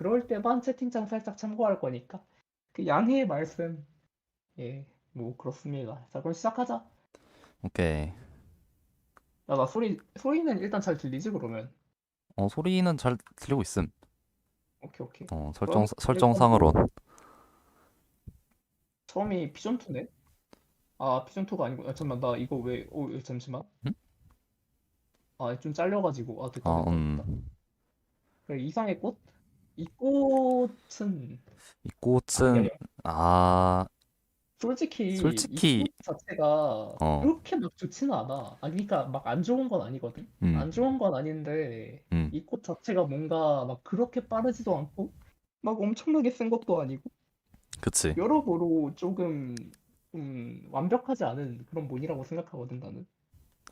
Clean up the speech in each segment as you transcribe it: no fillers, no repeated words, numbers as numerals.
그럴 때만 채팅창 살짝 참고할 거니까. 그 양해의 말씀. 예, 뭐 그렇습니다. 자, 그럼 시작하자. 오케이. 야, 나 소리는 일단 잘 들리지, 그러면? 소리는 잘 들리고 있음. 오케이, 오케이. 그럼 일단 설정상으론. 뭐, 처음이 피존2네? 아, 피존2가 아니고, 아, 잠깐만, 나 이거 왜, 잠시만. 음? 아, 좀 잘려가지고. 아, 됐다, 아, 됐다, 됐다. 그래, 이상의 꽃? 이 꽃은, 이 아니야, 꽃은, 야. 아, 솔직히, 이 솔직히, 꽃 자체가 어, 그렇게 막 좋지는 않아. 아, 그러니까 막 안 좋은 건 아니거든? 음, 안 좋은 건 아닌데, 음, 이 꽃 자체가 뭔가 막 그렇게 빠르지도 않고, 막 엄청나게 센 것도 아니고, 그치. 여러모로 조금, 완벽하지 않은 그런 mon이라고 생각하거든, 나는.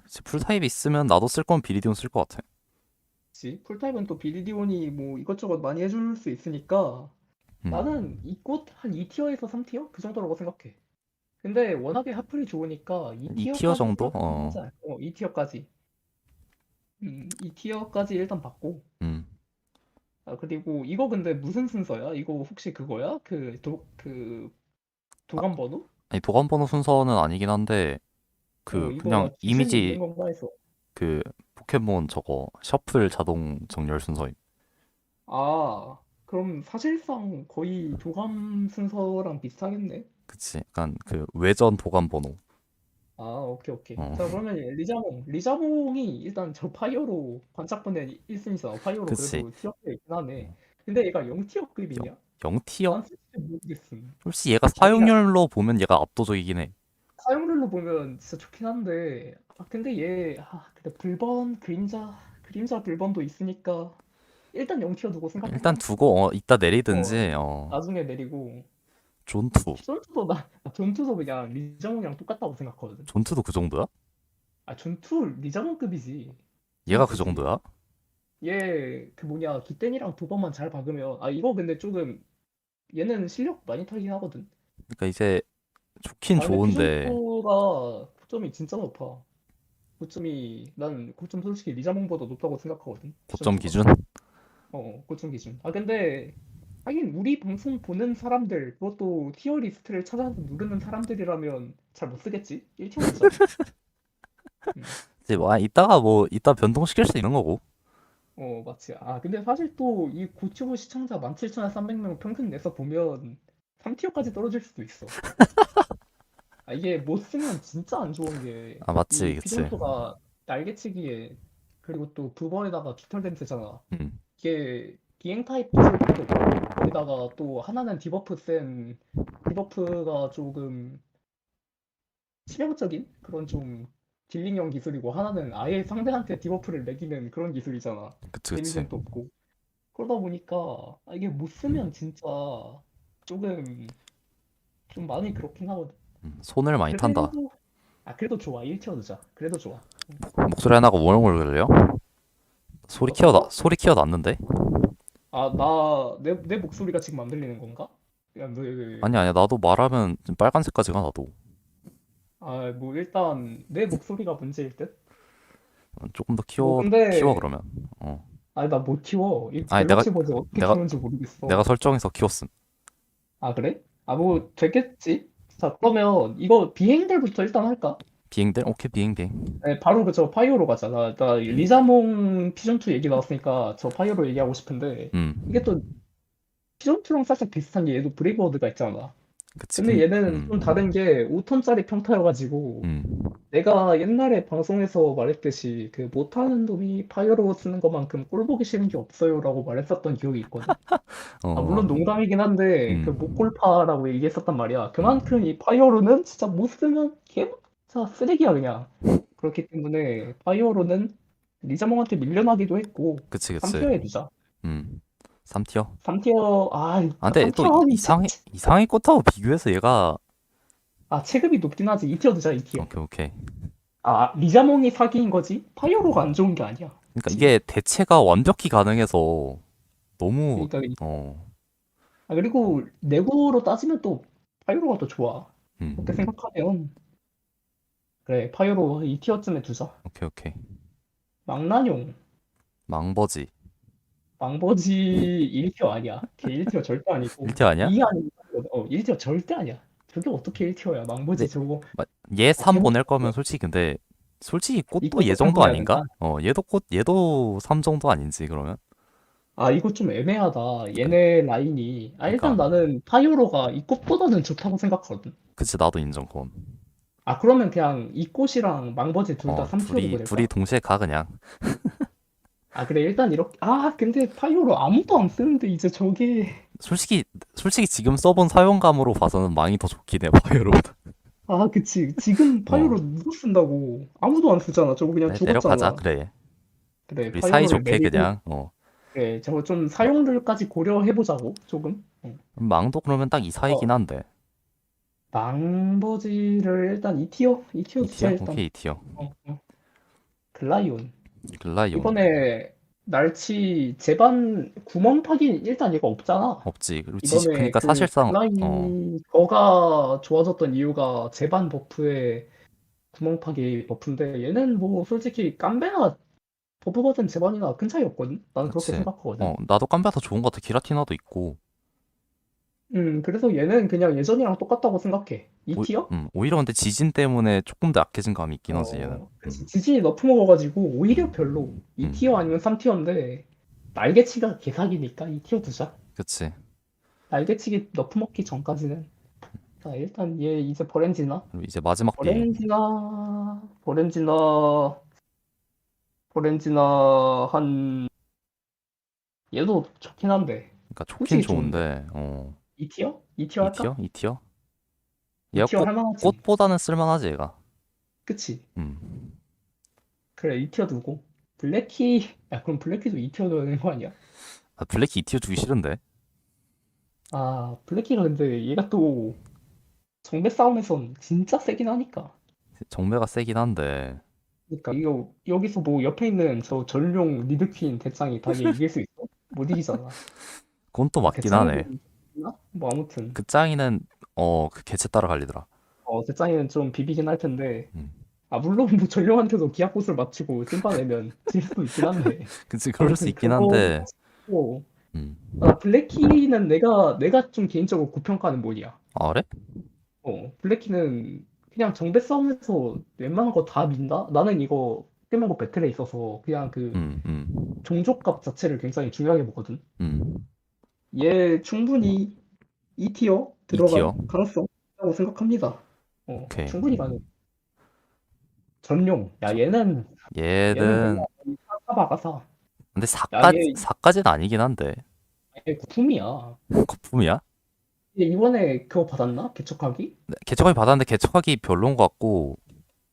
그치. 풀타입 있으면 나도 쓸 건 비리디온 쓸 것 같아. 그치? 풀타입은 또 비리디온이 뭐 이것저것 많이 해줄 수 있으니까, 음, 나는 이 꽃 한 2티어에서 3티어? 그 정도라고 생각해. 근데 워낙에 핫플이 좋으니까 2티어 2티어까지 정도? 생각하면 하지 않을까? 2티어까지. 2티어까지 일단 받고. 음. 아, 그리고 이거 근데 무슨 순서야? 이거 혹시 그거야? 아, 도감 번호? 아니, 도감번호 순서는 아니긴 한데, 이거 그냥 나 기준이 있는 이미지, 건가 해서. 그, 포켓몬 저거, 셔플 자동 정렬 순서임. 아, 그럼 사실상 거의 도감 순서랑 비슷하겠네? 그치. 약간 외전 도감번호. 아, 오케이, 오케이. 어, 자, 그러면 리자몽. 리자몽이 일단 저 파이어로 관짝분의 1순위잖아. 파이어로 그치. 그래도 티어에 있긴 하네. 근데 얘가 0티어급이냐? 0티어? 난 솔직히 모르겠음. 솔직히 얘가 아, 그냥 사용률로 보면 얘가 압도적이긴 해. 사용률로 보면 진짜 좋긴 한데, 근데 근데 그림자 불번도 있으니까, 일단 0티어 두고 일단 생각할까? 두고 이따 어, 내리든지 나중에 내리고, 존투 존투도 그냥 리자몽이랑 똑같다고 생각하거든. 존투도 그 정도야? 아, 존투 리자몽급이지. 얘가 그 존투지. 정도야? 얘, 그 뭐냐, 기땡이랑 도번만 잘 박으면, 이거 근데 조금, 얘는 실력 많이 타긴 하거든. 그러니까 이제 좋긴 아, 근데 좋은데 피존2가 고점이 진짜 높아. 고점이 난 고점 솔직히 리자몽보다 높다고 생각하거든. 고점 피전2가. 기준? 고점 기준. 근데 하긴 우리 방송 보는 사람들 그것도 티어 리스트를 찾아서 누르는 사람들이라면 잘 못 쓰겠지. 1티어 주자. 음. 이제 이따가 이따 변동시킬 수 있는 거고. 맞지. 근데 사실 또 이 고티어 시청자 17,300명 평균 내서 보면 3티어까지 떨어질 수도 있어. 이게 못 쓰면 진짜 안 좋은 게 아, 맞지, 이 그치. 피전투가 날개치기에 그리고 또 부버에다가 깃털 냄새잖아. 음, 이게 비행 타입 기술 필요 없고 거기다가 또 하나는 디버프가 조금 치명적인 그런 좀 딜링형 기술이고 하나는 아예 상대한테 디버프를 매기는 그런 기술이잖아. 그치, 그치. 데미지는 또 없고 그러다 보니까 이게 못 쓰면 진짜 조금 좀 많이 그렇긴 하거든. 손을 많이 탄다. 그래도 그래도 좋아. 1티어 넣자. 그래도 좋아. 목소리 하나가 월월 걸려? 어? 소리 키워 놨는데? 내 목소리가 지금 안 들리는 건가? 야, 아니야, 나도 말하면 좀 빨간색까지 가, 나도. 뭐 일단 내 목소리가 문제일 듯? 조금 더 뭐 키워, 근데 그러면. 어. 나 못 키워. 이 아니, 내가, 갤럭시 버즈 어떻게 내가, 키우는지 내가 모르겠어. 설정해서 키웠음. 그래? 뭐 되겠지? 자, 그러면 이거 비행들부터 일단 할까? 비행들? 오케이, 비행. 네, 바로 그저 파이오로 가자. 나 음, 리자몽 피존2 얘기 나왔으니까 저 파이오로 얘기하고 싶은데 이게 음, 또 피존2랑 살짝 비슷한 게 얘도 브레이브워드가 있잖아. 그치. 근데 얘는 좀 다른 게 5톤짜리 평타여가지고 음. 내가 옛날에 방송에서 말했듯이 그 못하는 놈이 파이어로 쓰는 것만큼 꼴 보기 싫은 게 없어요라고 말했었던 기억이 있거든. 어, 물론 농담이긴 한데 그 음, 못골파라고 얘기했었단 말이야. 그만큼 음. 이 파이어로는 진짜 못 쓰면 진짜 쓰레기야 그냥. 그렇기 때문에 파이어로는 리자몽한테 밀려나기도 했고 그치. 3티어에 두자. 3티어? 3티어 아, 근데 또 3티어 하니 이상의 꽃하고 비교해서 얘가, 체급이 높긴 하지. 2티어 두자 2티어. 오케이. 리자몽이 사기인 거지. 파이어로가 안 좋은 게 아니야. 그러니까 그치? 이게 대체가 완벽히 가능해서 너무, 그러니까 어, 그리고 내구로 따지면 또 파이로가 더 좋아. 그렇게 음, 생각하면 그래 파이로 2티어쯤에 두자. 오케이. 망나뇽. 망버지. 망버지 1티어 아니야. 걔 1티어 절대 아니고 1티어 아니야? 2 아니면 1티어 절대 아니야. 저게 어떻게 1티어야? 근데 망버지 저거 얘 3 제목 보낼 거면 솔직히 근데 솔직히 꽃도 얘 이것도 3 정도 보내야 아닌가? 된다. 얘도 3 정도 아닌지 그러면? 아 이거 좀 애매하다. 얘네 라인이. 아 일단 그러니까 나는 파이오로가 이 꽃보다는 좋다고 생각하거든. 그치 나도 인정 그건. 아 그러면 그냥 이 꽃이랑 망버지 둘 다 3티어로 둘이 보낼까? 동시에 가 그냥. 아 그래 일단 이렇게 아 근데 파이오로 아무도 안 쓰는데 이제 저게 솔직히 지금 써본 사용감으로 봐서는 망이 더 좋긴 해 바이오로보다. 아 그치 지금 어 파이오로 누구 쓴다고 아무도 안 쓰잖아. 저거 그냥 내려가자 죽었잖아. 그래. 그래 우리 파이오로를 사이좋게 내리고 그냥. 그래 저거 좀 사용률까지 고려해보자고 조금. 망도 그러면 딱 이 사이긴 어 한데. 망버지를 일단 2티어 주자 2티어? 일단. 오케이 2티어. 글라이온 글라이온 이번에 날치 제반 구멍 파긴 일단 얘가 없잖아. 없지. 그리고 이번에 그니까 그 사실상 글라이어가 좋아졌던 이유가 제반 버프에 구멍 파기 버프인데 얘는 뭐 솔직히 깜배나 버프 받은 제반이나 큰 차이 없거든. 나는 그렇게 그치. 생각하거든. 나도 깜베가 더 좋은 것 같아. 기라티나도 있고. 그래서 얘는 그냥 예전이랑 똑같다고 생각해. 2티어? 오히려 근데 지진 때문에 조금 더 약해진 감이 있긴 하지 얘는. 그치. 지진이 너프 먹어가지고 오히려 별로. 음, 2티어 아니면 3티어인데 날개치가 개사기니까 2티어 두자. 그치. 날개치기 너프 먹기 전까지는. 자, 일단 얘 이제 버렌지나? 그리고 이제 마지막 비행. 버렌지나, 버렌지나 한 얘도 좋긴 한데 그러니까 좋긴 솔직히 좋은데 좋은데 2티어? 2티어 할까? 2티어? 2티어? 얘가 2티어 할 만하지. 꽃보다는 쓸만하지 얘가. 그치? 음. 그래 2티어 두고 블랙키 야 그럼 블랙키도 2티어 넣어야 되는 거 아니야? 블랙키 2티어 주기 싫은데. 아 블랙키가 근데 얘가 또 정배 싸움에선 진짜 세긴 하니까. 정배가 세긴 한데. 그러니까 이거 여기서 뭐 옆에 있는 저 전용 리드퀸 대장이 다 얘 이길 수 있어? 못 이기잖아. 그건 또 아 맞긴 대장이도 하네. 있나? 뭐 아무튼 그 짱이는 그 개체 따라 갈리더라. 대장이는 좀 비비긴 할 텐데 음. 아 물론 뭐 전령한테도 기합보스를 맞추고 찐빠내면 질 수도 있긴 한데 그치 그럴 수 아무튼 있긴 그거 한데. 치고 음. 블랙키는 내가 좀 개인적으로 고평가는 뭐냐 아 그래? 블랙키는 그냥 정배 싸움에서 웬만한 거 다 민다? 나는 이거 깨먹고 배틀에 있어서 그냥 그 음. 음. 종족값 자체를 굉장히 중요하게 보거든 음. 얘 충분히 2티어 들어갈 2티어. 가능성 있다고 생각합니다 오케이. 충분히 가능 전용 야 얘는 그냥 얘는 사바가사 근데 야 4까지 4까지는 아니긴 한데. 얘 구품이야 거품이야? 얘 이번에 그거 받았나? 개척하기? 네, 개척하기 받았는데 개척하기 별론 것 같고.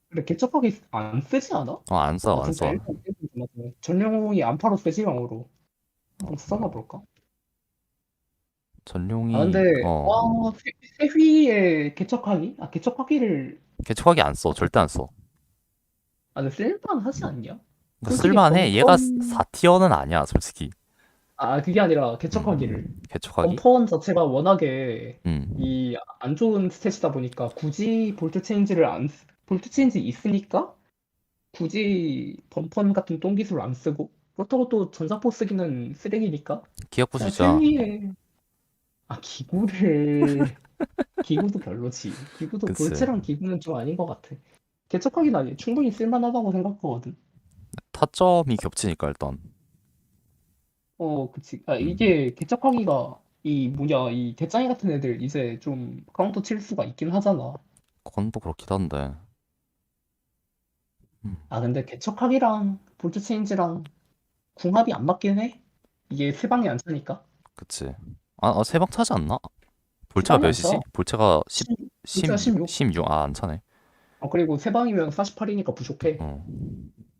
근데 개척하기 안 쓰지 않아? 안 써, 아 안 진짜 써. 일본 좀 하네. 전용이 안파로 세지 영어로 한번 써놔볼까? 아 근데 전용이 세휘의 개척하기? 아 개척하기를 개척하기 안 써. 절대 안 써. 근데 쓸만 하지 않냐? 그러니까 솔직히 쓸만해. 얘가 범퍼원 4티어는 아니야, 솔직히. 그게 아니라 개척하기를 개척하기? 범퍼원 자체가 워낙에 음. 이 안 좋은 스탯이다 보니까 굳이 볼트 체인지 있으니까 굳이 범퍼원 같은 똥 기술을 안 쓰고 그렇다고 또 전자포 쓰기는 쓰레기니까 기억 부수 그냥 있잖아. 세위에 기구를 기구도 별로지. 기구도 그치. 볼트랑 기구는 좀 아닌 것 같아. 개척하기는 아니 충분히 쓸만하다고 생각하거든. 타점이 겹치니까 일단. 그치. 음. 이게 개척하기가 이 뭐냐 이 대짱이 같은 애들 이제 좀 카운터 칠 수가 있긴 하잖아. 그건 또 그렇긴 한데. 음. 근데 개척하기랑 볼트 체인지랑 궁합이 안 맞긴 해. 이게 세 방이 안 차니까. 그치. 세방 차지 않나? 세 볼체가 방이 안 차. 몇이지? 볼체가 10, 16. 16? 안 차네. 그리고 세 방이면 48이니까 부족해. 어.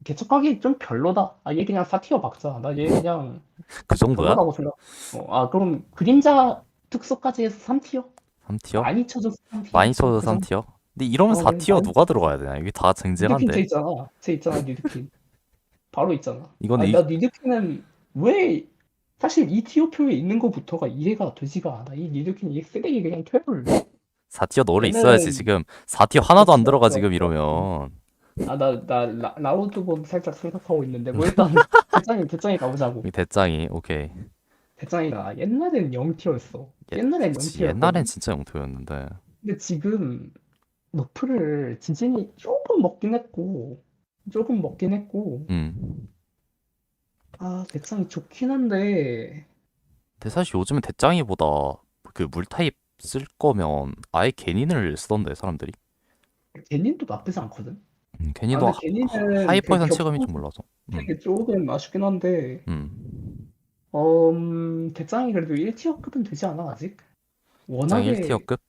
개척하기 좀 별로다. 얘 그냥 4티어 박자. 나 얘 그냥 그 정도야? 별로라고 생각. 그럼 그림자 특수까지 해서 3티어? 3티어? 많이 쳐줘서 3티어? 많이 쳐도 그 정도? 3티어? 근데 이러면 얘 4티어 많이 누가 들어가야 되냐? 이게 다 니드핀 쟤 쟁쟁한데. 있잖아. 쟤 있잖아, 니드핀. 바로 있잖아. 이거는 나 니드핀은 왜 사실 이 티어표에 있는 것부터가 이해가 되지가 않아. 이 니드핀 이 쓰레기 그냥 퇴물. 4티어 너를 있어야지 얘는 지금. 4티어 하나도 안 그렇지 들어가 맞아. 지금 이러면. 나 라우드본 살짝 생각하고 있는데 뭐 일단 대짱이 가보자고. 이 대짱이 오케이. 대짱이가 옛날엔 0티어였어. 예, 옛날엔 그치. 옛날엔 0티어였거든. 진짜 영토였는데. 근데 지금 너프를 지진이 조금 먹긴 했고, 음. 아, 대창이 좋긴 한데, 근데 사실 요즘은 대짱이보다 그 물 타입 쓸 거면 아예 개닌을 쓰던데 사람들이. 개닌도 나쁘지 않거든? 아, 개닌도 근데 개닌은 그 하이퍼에선 체감이 격투 좀 몰라서. 되게 조금 아쉽긴 한데, 음. 대창이 그래도 1티어급은 되지 않아, 아직? 대짱 워낙에, 1티어급?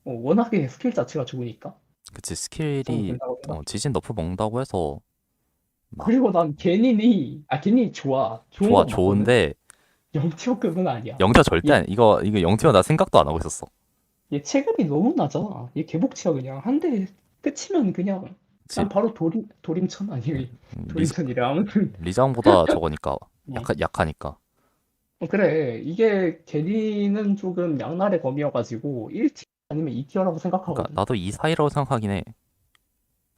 워낙에 스킬 자체가 좋으니까. 그치, 좀 스킬이 된다고 생각해. 지진 너프 먹는다고 해서 막 그리고 난 개닌이 좋아. 좋은 좋아 건 맞거든? 좋은데 0티어급은 아니야. 영티어 절대 얘, 아니 이거 영티어 나 생각도 안 하고 있었어. 얘 체급이 너무 낮아. 얘 개복치야, 그냥. 한 대 끝이면 그치. 그냥 바로 도림천 아니, 리, 도림천이래. 아무튼. 리장보다 저거니까 어. 약하니까. 그래. 이게 게리는 조금 양날의 검이어가지고 1티어 아니면 2티어라고 그러니까 생각하거든. 나도 이 사이라고 생각하긴 해.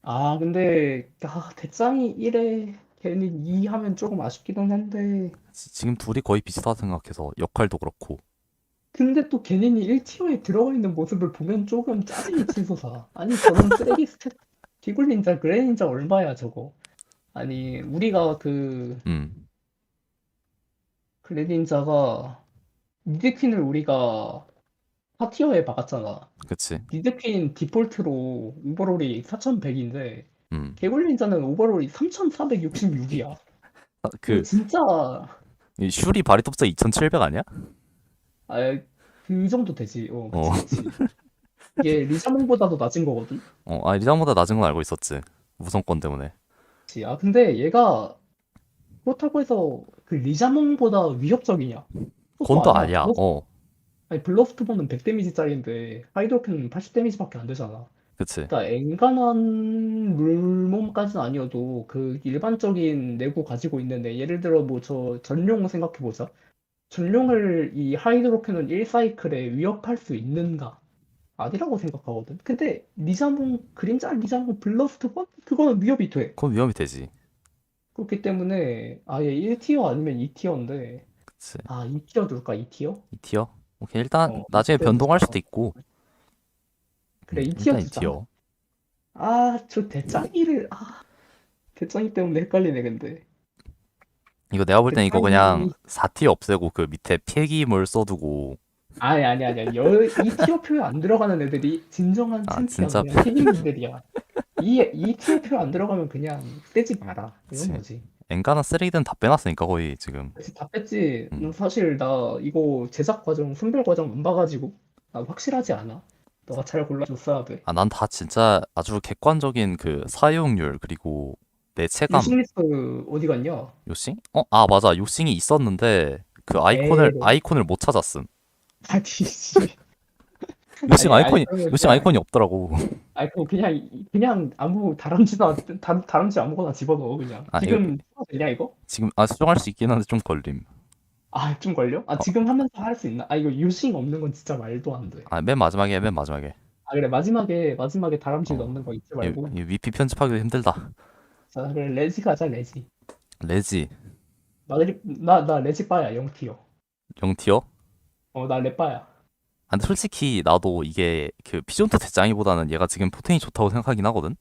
아, 근데 대짱이 1에 걔는 2 하면 조금 아쉽기는 한데 지금 둘이 거의 비슷하다 생각해서 역할도 그렇고. 근데 또 걔네이 1티어에 들어가 있는 모습을 보면 조금 짜증이 치솟아. 아니 저런 쓰레기 스탯 기굴 닌자 그레 닌자 얼마야 저거. 아니 우리가 그 음. 그레 닌자가 미드퀸을 우리가 4티어에 박았잖아. 그치. 미드퀸 디폴트로 오버롤이 4100인데 음. 개굴 닌자는 오버롤이 3466이야. 이거 그 진짜 이 슈리 바리톱스 2700 아니야? 아, 그 정도 되지. 어. 그치, 그치. 이게 리자몽보다도 낮은 거거든? 리장보다 낮은 건 알고 있었지. 우선권 때문에. 그치. 아, 근데 얘가 그렇다고 해서 그 리자몽보다 위협적이냐? 그건 그것도 또 아니야. 아니야. 아니, 블러스트본은 100 데미지짜리인데 하이드로캔은 80 데미지밖에 안 되잖아. 그치. 그러니까 엔간한 물몸까지는 아니어도 그 일반적인 내구 가지고 있는데 예를 들어 뭐 저 전용 생각해보자. 전용을 이 하이드로캔은 1사이클에 위협할 수 있는가? 아니라고 생각하거든. 근데 리자몽 그림자 리자몽 블러스트 번 그거는 위협이 돼. 그건 위험이 되지. 그렇기 때문에 아예 1티어 아니면 2티어인데 그치. 2티어 둘까 2티어? 2티어? 오케이, 일단 나중에 2티어 변동할 두자. 수도 있고. 그래 2티어 일단 두자. 2티어. 저 대짱이를 대짱이 때문에 헷갈리네 근데. 이거 내가 볼 땐 이거 그냥 대짱이 4티어 없애고 그 밑에 필기물 써두고. 아니 2티어 표에 안 들어가는 애들이 진정한 아, 챔피야 진짜. 그냥 튀김민들이야. 이 티어 표 안 들어가면 그냥 떼지 마라 이런 그치. 거지. 엔간한 쓰레기든 다 빼놨으니까 거의 지금. 그치, 다 뺐지. 음. 사실 나 이거 제작 과정, 선별 과정 안 봐가지고 나 확실하지 않아. 너가 잘 골라줬어야 돼. 난 다 진짜 아주 객관적인 그 사용률 그리고 내 체감. 유식리스 어디 갔냐? 요싱? 맞아. 요싱이 있었는데 그 에이, 아이콘을 못 찾았음. 아니지. 요싱 아니 아이콘이 그러면 요싱 그냥 아이콘이 없더라고. 그럼 그냥 아무 다람쥐 아무거나 집어넣어 그냥. 아, 이거 지금 해도 되냐 이거? 지금 수정할 수 있긴 한데 좀 걸림. 좀 걸려? 어, 지금 하면서 할 수 있나? 이거 유식 없는 건 진짜 말도 안 돼. 맨 마지막에. 그래 마지막에 다람쥐 어. 넣는 거 잊지 이, 말고. 이 위피 편집하기도 힘들다. 자 그래 레지 가자 레지. 레지 나 레지 빠야 0티어. 0티어? 나 레빠야. 근데 솔직히 나도 이게 그 피존토 대장이보다는 얘가 지금 포텐이 좋다고 생각하긴 하거든.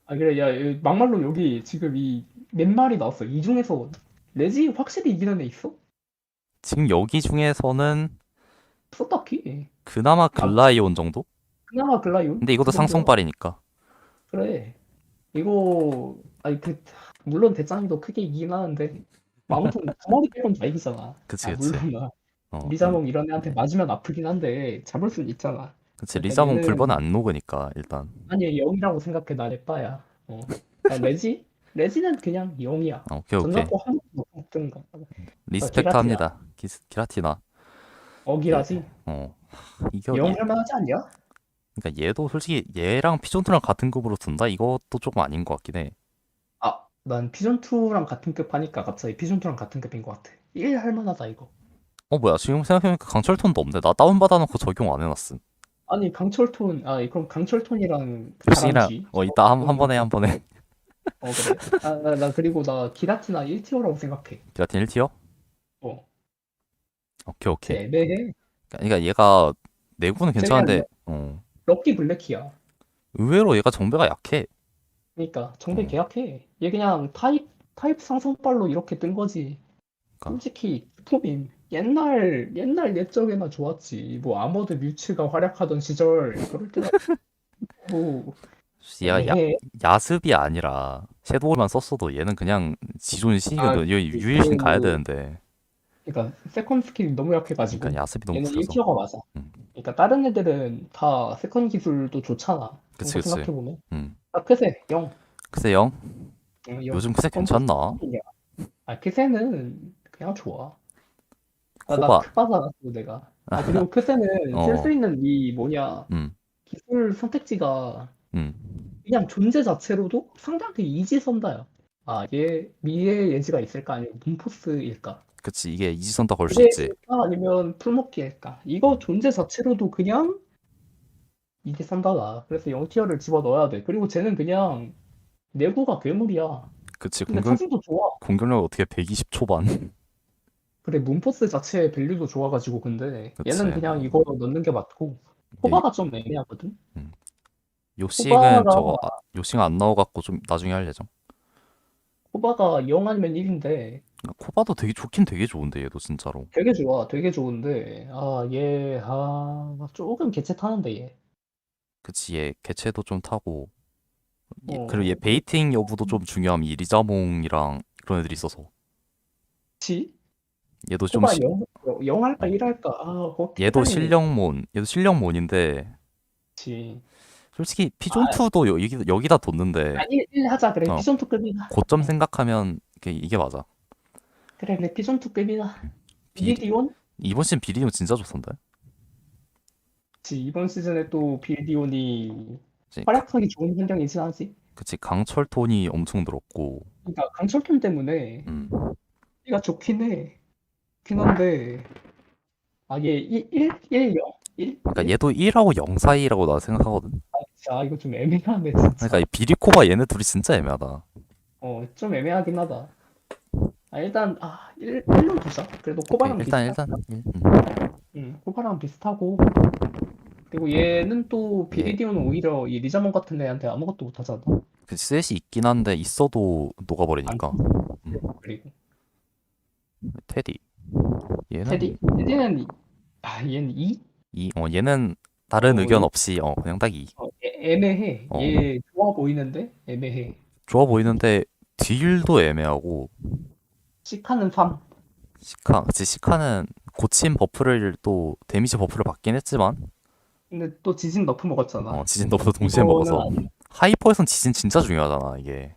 그래, 야, 막말로 여기 지금 이 몇 마리 나왔어. 이 중에서 레지 확실히 이기는 애 있어? 지금 여기 중에서는 없어, 딱히. 그나마 아, 글라이온 정도? 그나마 글라이온? 근데 이것도 그 정도야. 상성빨이니까. 그래. 이거, 물론 대짱이도 크게 이기긴 하는데, 뭐 아무튼 두 마리 빼곤 다 이기잖아. 그치. 물론 나 어, 리, 리자몽 이런 애한테 맞으면 아프긴 한데, 잡을 순 있잖아. 그치. 그러니까 리자몽 불번은 얘는, 안 녹으니까 일단. 아니, 0이라고 생각해. 나 레빠야. 레지? 레지는 그냥 0이야. 오케이. 전자고 한 번도 없든가. 리스펙트 기라티나. 합니다. 기라티나. 예. 어기라지? 어, 이겨, 영 할만하지 않냐? 그러니까 얘도 솔직히 얘랑 피존토랑 같은 급으로 둔다? 이것도 조금 아닌 것 같긴 해. 난 피존2랑 같은 급 하니까 갑자기 피존2랑 같은 급인 것 같아. 1 할만하다, 이거. 뭐야, 지금 생각해보니까 강철톤도 없네. 나 다운받아놓고 적용 안 해놨음. 아니, 그럼 강철톤이랑 그 요신이랑, 다람쥐. 이따 한 번에. 그래. 나 그리고 나 기라티나 1티어라고 생각해. 기라틴 1티어? 어, 오케이, 오케이. 쟤 애매해. 그러니까 얘가 내구는 쟤 그냥 괜찮은데, 럭키 블랙이야. 의외로 얘가 정배가 약해. 그러니까 정배 어, 계약해. 얘 그냥 타입 상승발로 이렇게 뜬 거지. 그러니까. 솔직히 푸민 옛날 옛적에나 좋았지. 뭐 아머드 뮤츠가 활약하던 시절 그럴 때가 뭐 얘가 애매해. 야습이 아니라 섀도우만 썼어도 얘는 그냥 지존 아, C거든. 얘 유일신 가야 되는데. 그러니까 세컨 스킬이 너무 그러니까 약해가지고 야습이 너무 얘는 구려서. 1티어가 맞아. 음, 그러니까 다른 애들은 다 세컨 기술도 좋잖아. 그런 그치, 거 그치. 생각해보면. 음. 아, 크세 0. 글쎄, 영? 0. 요즘 글쎄 괜찮나? 크세는 그냥 좋아. 나 코바, 크바잖아, 또 내가. 그리고 크세는 쓸 수 어, 있는 이 뭐냐, 음, 기술 선택지가 음. 그냥 존재 자체로도 상당히 이지선다야. 얘 미래의 예지가 있을까? 아니면 문포스일까? 그치, 이게 이지선 다 걸 수 미래의 있지. 예지일까? 아니면 풀먹기일까? 이거 음, 존재 자체로도 그냥 이지선다다. 그래서 영티어를 집어넣어야 돼. 그리고 쟤는 그냥 내구가 괴물이야. 그치, 근데 사진도 좋아. 공격력 어떻게 120 초반? 그래, 문포스 자체의 밸류도 좋아가지고, 근데 얘는 그치. 그냥 이거 넣는 게 맞고, 이- 코바가 좀 애매하거든? 음. 요싱은 코바가, 저거, 요싱 안 넣어갖고 좀 나중에 할 예정. 코바가 0 아니면 1인데, 코바도 되게 좋긴 되게 좋은데, 얘도 진짜로. 되게 좋아, 되게 좋은데, 조금 개체 타는데, 얘. 그치, 얘 개체도 좀 타고, 그리고 얘 그리고, 베이팅 여부도 좀 중요함. 이 리자몽이랑 그런 애들이 있어서. 치? 얘도 좀, 코바 0 할까, 어, 1 할까? 그거 헷갈리네. 얘도 실력몬인데, 치. 솔직히 아, 피존2도 여기다 뒀는데, 1 하자, 그래. 어, 피존 투급이다. 고점 생각하면 이게 맞아. 그래, 피존 투급이다. 비리, 비디온? 이번 시즌 비리디오 진짜 좋던데? 치, 이번 시즌에 또 비디온이 이제 활약하기 좋은 환경이진 하지. 그치, 강철 톤이 엄청 늘었고, 그러니까 강철톤 때문에 음. 얘가 좋긴 해. 좋긴 한데 얘 1, 0? 1? 그러니까 1? 얘도 1하고 0 사이라고 나 생각하거든. 이거 좀 애매하네 그러니까 진짜. 이 비리코바 얘네 둘이 진짜 애매하다. 좀 애매하긴 하다. 일단 1로 두자. 그래도 오케이, 코바랑 일단 비슷하니까. 일단 1. 코바랑 비슷하고 그리고 얘는 또 얘 비리디오는 오히려 이 리자몽 같은 애한테 아무것도 못하잖아. 그 셋이 있긴 한데 있어도 안 녹아버리니까. 돼. 음. 그리고 테디. 얘는 테디? 테디는 얘는 2? 얘는 다른 의견 2? 없이 그냥 딱 2. 애매해. 어, 얘 좋아 보이는데 애매해. 좋아 보이는데 딜도 애매하고 시카는 3. 그치, 시카는 고침 버프를 또 데미지 버프를 받긴 했지만 근데 또 지진 너프 먹었잖아. 지진 너프도 동시에 이거는 먹어서 하이퍼에선 지진 진짜 중요하잖아 이게.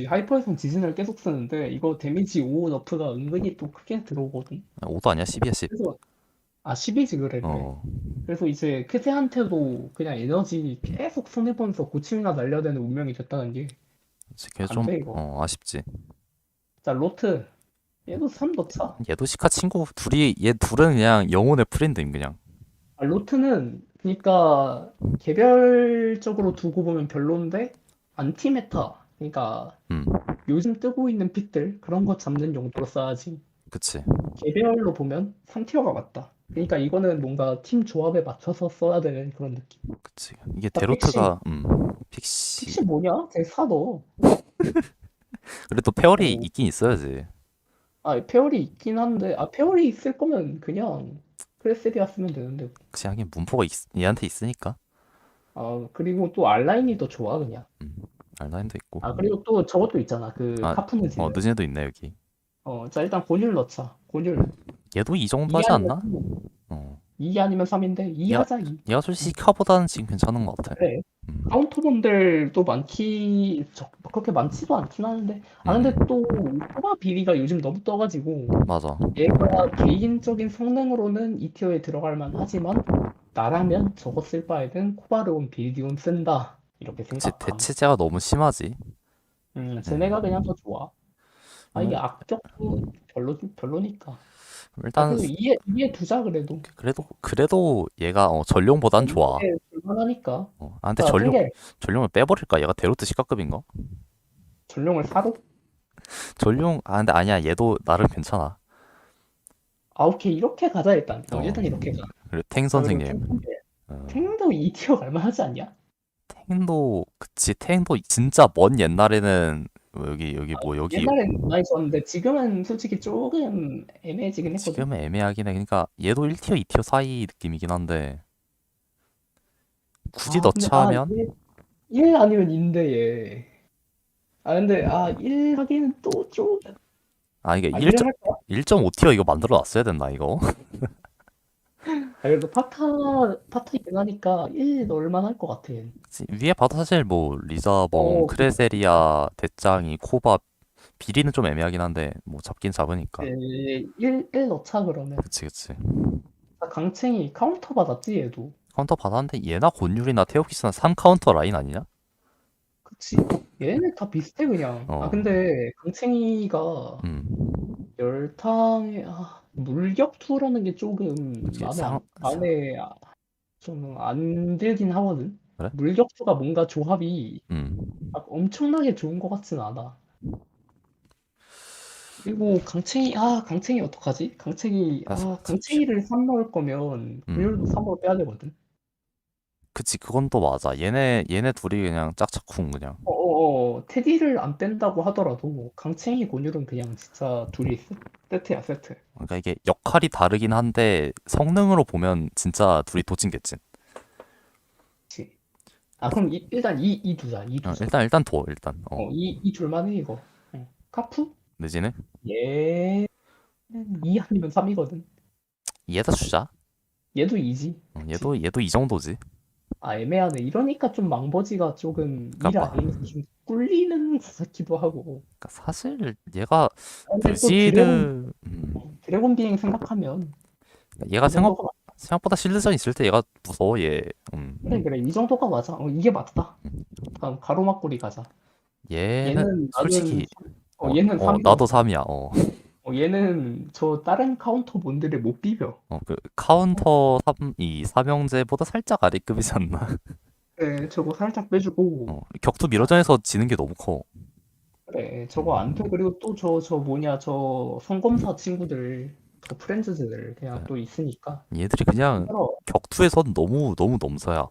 하이퍼에선 지진을 계속 쓰는데 이거 데미지 5 너프가 은근히 또 크게 들어오거든. 5도 아니야 10이야 10. 그래서 10이지 그래. 어, 그래서 이제 크세한테도 그냥 에너지 계속 손해보면서 고침이나 날려야 되는 운명이 됐다는 게 걔 안 좀 돼 이거. 아쉽지. 자 로트 얘도 3 넣자. 얘도 시카 친구 둘이 얘 둘은 그냥 영혼의 프렌드임 그냥. 로트는 그러니까 개별적으로 두고 보면 별론데 안티메타 그러니까 음, 요즘 뜨고 있는 픽들 그런 거 잡는 용도로 써야지. 그치. 개별로 보면 3티어가 맞다. 그러니까 이거는 뭔가 팀 조합에 맞춰서 써야 되는 그런 느낌. 그치. 이게 픽시. 데로트가 픽시. 픽시 뭐냐? 쟤 사도. 그래도 페어리 어, 있긴 있어야지. 페어리 있긴 한데, 페어리 있을 거면 그냥 크레세리아 쓰면 되는데. 그치, 하긴 문포가 얘한테 있으니까. 그리고 또 알라인이 더 좋아, 그냥. 음, 알라인도 있고. 그리고 또 저것도 있잖아. 그 아, 카프누지는. 늦은 애도 있네 여기. 자, 일단 곤율 넣자. 곤율. 얘도 이 정도 2 하지 아니면 않나? 3. 어. 2 아니면 3인데, 2 얘가 하자, 2. 얘가 솔직히 카보다는 지금 괜찮은 것 같아. 그래. 음, 카운터본들도 그렇게 많지도 않긴 하는데, 근데 음, 또, 코바 비리가 요즘 너무 떠가지고, 맞아. 얘가 개인적인 성능으로는 이 티어에 들어갈 만하지만, 나라면 저거 쓸 바에는 코바르온 빌디온 쓴다. 이렇게 그치, 생각함. 대체제가 너무 심하지. 쟤네가 음, 그냥 더 좋아. 이게 뭐 악격도 별로니까. 일단 그래도 이에 두자, 그래도. 그래도 얘가 전룡보단 좋아. 이게 볼만하니까. 근데 자, 한결. 전룡을 빼버릴까? 얘가 데로트 시가급인가? 전룡을 사도? 전룡 아 근데 아니야 얘도 나름 괜찮아. 아, 오케이. 이렇게 가자, 일단. 어 일단 이렇게 가. 그리고 탱 아, 그리고 선생님. 어, 탱도 2티어 갈만하지 않냐? 탱도 그치 탱도 진짜 먼 옛날에는 뭐 여기 뭐 여기 옛날엔 많이 썼는데 지금은 솔직히 조금 애매해지긴 했거든. 지금은 애매하긴 해. 그러니까 얘도 1티어 2티어 사이 느낌이긴 한데 굳이 아, 근데, 넣자 하면 1 아니면 인데, 얘. 아, 근데, 1 하기는 또 좀, 이게 1을 할 거야? 1.5티어 이거 만들어 놨어야 됐나 이거? 그래도 파타이긴 하니까 1 넣을만 할 것 같아. 그치? 위에 봐도 사실 뭐 리자봉, 그치. 크레세리아, 대짱이, 코바 비리는 좀 애매하긴 한데 뭐 잡긴 잡으니까. 1 넣자, 그러면. 그치. 강챙이 카운터 받았지, 얘도. 카운터 받았는데 얘나 곤율이나 테오키스나 3카운터 라인 아니냐? 그치. 얘네 다 비슷해, 그냥. 어, 근데 강챙이가 음, 열탕에, 물격투라는 게 조금 그치 상 마음에 좀 안 들긴 하거든. 그래? 물격투가 뭔가 조합이 음, 막 엄청나게 좋은 것 같진 않아. 그리고 강챙이 어떡하지? 쉽- 강챙이를 3 넣을 거면 곤율도 음, 3으로 빼야 되거든. 그치 그건 또 맞아. 얘네 둘이 그냥 짝짝쿵 그냥. 테디를 안 뺀다고 하더라도 강챙이 곤율은 그냥 진짜 둘이 세트야, 세트. 그러니까 이게 역할이 다르긴 한데 성능으로 보면 진짜 둘이 도찐개찐. 그치. 그럼 일단 이 두자, 이 두자. 일단 둬 일단. 이 둘만 해, 이거. 카푸? 내지는 얘는 2 아니면 3이거든. 얘다 주자. 얘도 2지. 그치? 얘도 이 정도지. 애매하네. 이러니까 좀 망버지가 조금 일 그러니까, 아니면서 좀 꿀리는 것 같기도 하고. 그러니까 사실 얘가 근데 또 브지드 드래곤 비행 생각하면 얘가 이 정도가 생각보다 실드전 있을 때 얘가 무서워 얘. 그래, 그래. 이 정도가 맞아. 이게 맞다. 다음 가로막골이 가자. 얘는 얘는 나는 솔직히 얘는 3이거든. 나도 3이야. 얘는 저 다른 카운터 몬들을 못 비벼. 그 카운터 3, 이 삼형제보다 살짝 아래급이지 않나? 네, 저거 살짝 빼주고. 격투 아, 미러전에서 지는 게 너무 커. 그래, 저거 안 돼. 음, 그리고 또 저 뭐냐, 저 성검사 친구들, 저 프렌즈들 그냥 또 있으니까. 얘들이 그냥 힘들어. 격투에선 너무 넘사야.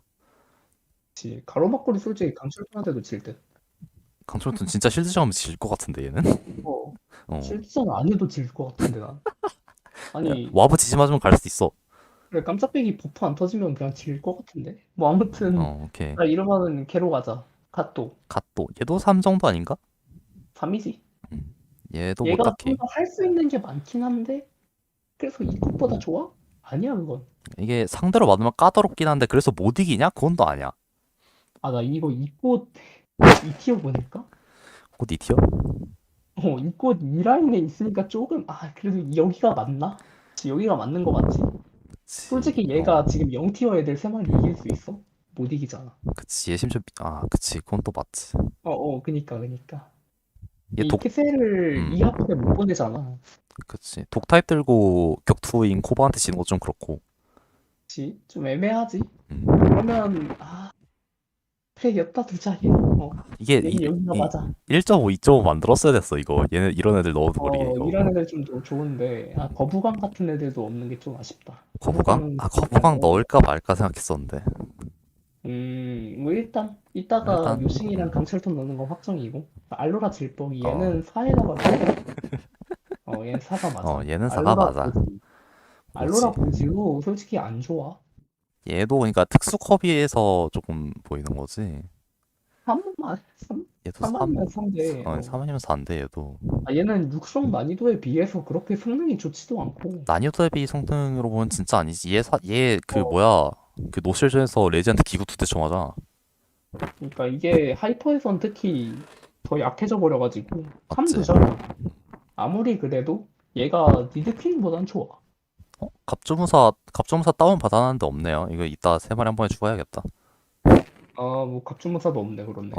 그치. 가로막골이 솔직히 강철권한테도 질 듯. 강철은 진짜 실드전 하면 질 것 같은데 얘는? 어, 어. 실전 안 해도 질 것 같은데, 난. 야, 아니, 와브 지지 맞으면 갈 수도 있어. 그래, 깜짝배기 버프 안 터지면 그냥 질 것 같은데. 뭐, 아무튼, 오케이. 이러면은 걔로 가자. 갓도. 갓도 얘도 3 정도 아닌가? 3이지. 음. 얘도 뭐 얘가 좀 딱히 더 할 수 있는 게 많긴 한데, 그래서 이것보다 좋아? 아니야, 그건. 이게 상대로 맞으면 까다롭긴 한데 그래서 못 이기냐? 그건 또 아니야. 나 이거 이꽃 2티어 보니까? 곧 2티어? 이꽃 2라인에 있으니까 조금, 그래도 여기가 맞나? 그치, 여기가 맞는 거 맞지? 그치. 솔직히 얘가 지금 0티어 애들 3마리 이길 수 있어? 못 이기잖아. 그치. 얘 심지어 그치. 그건 또 맞지. 그니까. 얘 이 캐셀을 이 음, 하프에 못 보내잖아. 그치. 독타입 들고 격투인 코바한테 지는 거 좀 그렇고. 그치? 좀 애매하지? 음. 그러면, 그래, 였다 두자, 얘. 이게 여기가 맞아. 1.5, 2.5 만들었어야 됐어 이거. 얘네 이런 애들 넣어버리게 이거. 이런 애들 좀 더 좋은데, 거부감 같은 애들도 없는 게 좀 아쉽다. 거부강? 거부감은 거부강 넣을까 말까 생각했었는데. 뭐 일단 이따가 일단 묘싱이랑 강철톤 넣는 건 확정이고 알로라 질뻑이 어, 얘는 4에다가 얘는 4가 맞아. 얘는 4가 알로라 맞아. 고지. 뭐지? 알로라 고지도 솔직히 안 좋아. 얘도 그러니까 특수 커비에서 조금 보이는 거지. 3만 얘도 3만이면 3대. 3원이면 4인데 얘도. 얘는 육성 난이도에 비해서 그렇게 성능이 좋지도 않고. 난이도 대비 성능으로 보면 진짜 아니지. 얘 그 어, 뭐야 그 노실전에서 레지한테 기구 2대 쳐맞아. 그러니까 이게 하이퍼에선 특히 더 약해져 버려가지고 3 맞지? 두잖아. 아무리 그래도 얘가 니드퀸보단 좋아. 갑주무사 다운 받아놨는데 없네요. 이거 이따 3마리 한 번에 추가해야겠다. 뭐 갑주무사도 없네, 그렇네.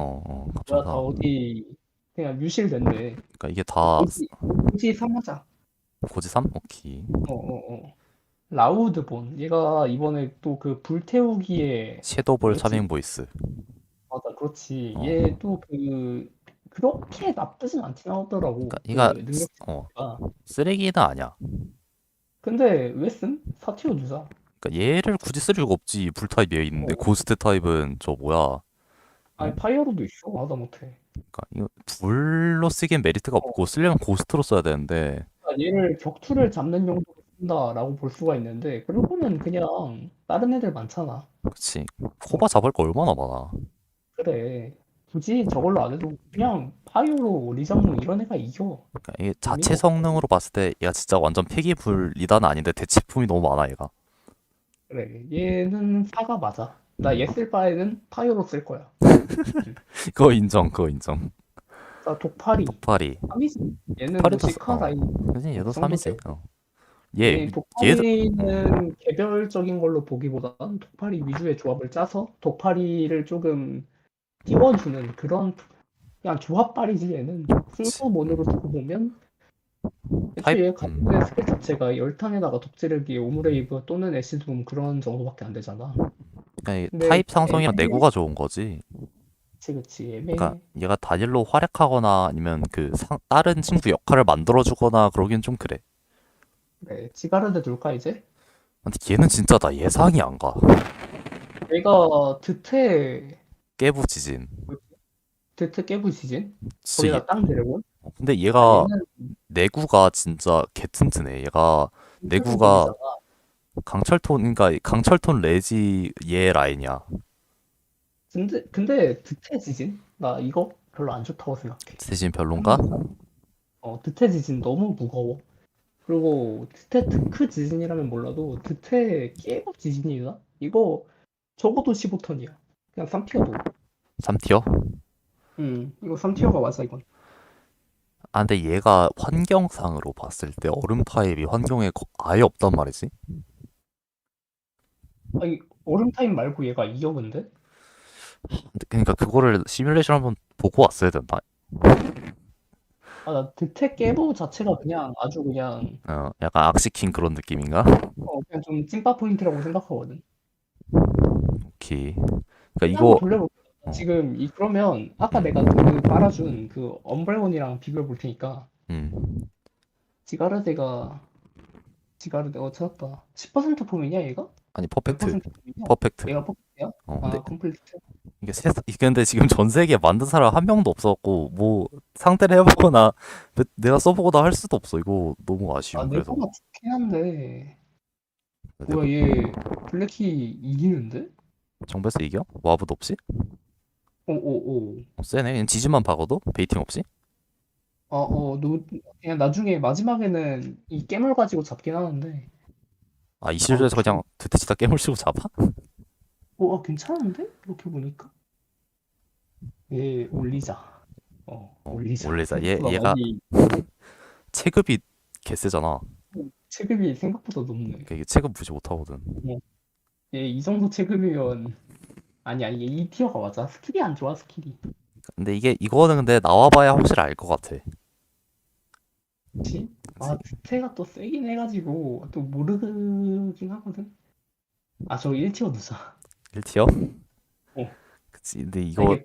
뭐야, 다 갑주무사. 어디 그냥 뮤실된데. 그러니까 이게 다 고지 3하자. 고지 3? 오케이. 라우드본. 얘가 이번에 또 그 불태우기에 섀도볼 뭐였지? 차밍 보이스. 맞아, 그렇지. 어, 얘 또 그렇게 나쁘진 않긴 하더라고. 그러니까 그 얘가 능력 어 자체가. 쓰레기는 아니야. 근데 왜 쓴? 사티오 주자. 그러니까 얘를 굳이 쓸 이유가 없지. 불타입 얘 있는데 어. 고스트 타입은 저 뭐야? 어? 아니 파이어로도 있어. 하다못해. 그러니까 이거 불로 쓰기엔 메리트가 어. 없고 쓰려면 고스트로 써야 되는데 그러니까 얘를 격투를 잡는 용도로 쓴다라고 볼 수가 있는데 그러고는 그냥 다른 애들 많잖아. 그치. 코바 잡을 거 얼마나 많아. 그래. 굳이 저걸로 안 해도 그냥 파이어로 리장몽 이런 애가 이겨. 그러니까 이게 의미가 자체 없어. 성능으로 봤을 때 얘가 진짜 완전 패기불 리다는 아닌데 대치품이 너무 많아 얘가. 그래. 얘는 사가 맞아. 나 얘 쓸 바에는 파이어로 쓸 거야. 응. 그거 인정, 그거 인정. 자, 독파리. 독파리. 3이지. 얘는 뭐 독파리도 시카 라인 그지 얘도 정도 3이지. 되고. 얘 이 얘도 독파리는 개별적인 걸로 보기보단 독파리 위주의 조합을 짜서 독파리를 조금 띄워주는 그런 그냥 조합발이지 얘는. 그치. 승부몬으로 두고 보면 타입 애초에 얘 가지고 있는 스킬 자체가 열탄에다가 독재력이 오므레이브 또는 애쉬둠 그런 정도밖에 안 되잖아. 그러니까 이 근데 타입 상성이랑 애매해. 내구가 좋은 거지. 그치 그러니까 애매해. 얘가 단일로 활약하거나 아니면 다른 친구 역할을 만들어주거나 그러긴 좀 그래. 그래 지가르드 둘까 이제? 근데 얘는 진짜 나 예상이 안 가. 얘가 드태 깨부 지진. 뭐지? 드태 깨부 시즌? 진짜 거기다 땅 드래곤? 근데 아 얘가 얘는 내구가 진짜 개튼튼해. 얘가 인터넷 내구가 돌리잖아. 강철톤, 그러니까 강철톤 레지 얘 라인이야. 근데 드태 지진? 나 이거 별로 안 좋다고 생각해. 대신 별론가? 한번 드태 지진 너무 무거워. 그리고 드태 특크 지진이라면 몰라도 드태 깨부 지진이다? 이거 적어도 15턴이야. 그냥 3티어도. 3티어? 이거 3티어가 맞아 이건. 아, 근데 얘가 환경상으로 봤을 때 얼음 타입이 환경에 아예 없단 말이지? 아니 얼음 타임 말고 얘가 이겨 근데? 그러니까 그거를 시뮬레이션 한번 보고 왔어야 된다. 아 나 드태 깨부 자체가 그냥 아주 그냥 약간 악시킨 그런 느낌인가? 그냥 좀 찐빠 포인트라고 생각하거든. 오케이. 그러니까 한번 이거 돌려볼게. 어, 지금 그러면 아까 음, 내가 그 빨아준 그 엄브레온이랑 비교해 볼 테니까 음. 지가르데가 지가르데 찾았다. 10% 포인이야 얘가? 아니 몇 퍼펙트, 퍼센트 포인이야? 퍼펙트. 얘가 퍼센트야? 근데 아 컴플리트. 이게 근데 지금 전 세계에 만든 사람 한 명도 없었고 뭐 상대를 해보거나 내가 써보거나 할 수도 없어. 이거 너무 아 아쉬움. 그래서 내거가 좋긴 한데 내가 뭐야 얘 블랙키 이기는데? 정배스 이겨? 와브도 없이? 오오오. 세네. 그냥 지지만 박아도 베이팅 없이? 그냥 나중에 마지막에는 이 깨물 가지고 잡긴 하는데 아, 이 아 실드에서 그냥 드테치다 깨물치고 잡아? 괜찮은데? 이렇게 보니까 얘 올리자. 올리자. 원래 생각보다 얘가 많이 체급이 개세잖아. 체급이 생각보다 높네. 그러니까 이게 체급 무시 못하거든. 얘 이 정도 체급이면 아니 얘 2티어가 맞아. 스킬이 안 좋아 스킬이. 근데 이거는 근데 나와봐야 확실히 알 것 같아. 그치? 그치? 아 스테가 또 세긴 해가지고 또 모르긴 하거든. 아 저 1티어 누사. 1티어? 어. 그치. 근데 아, 이거 이게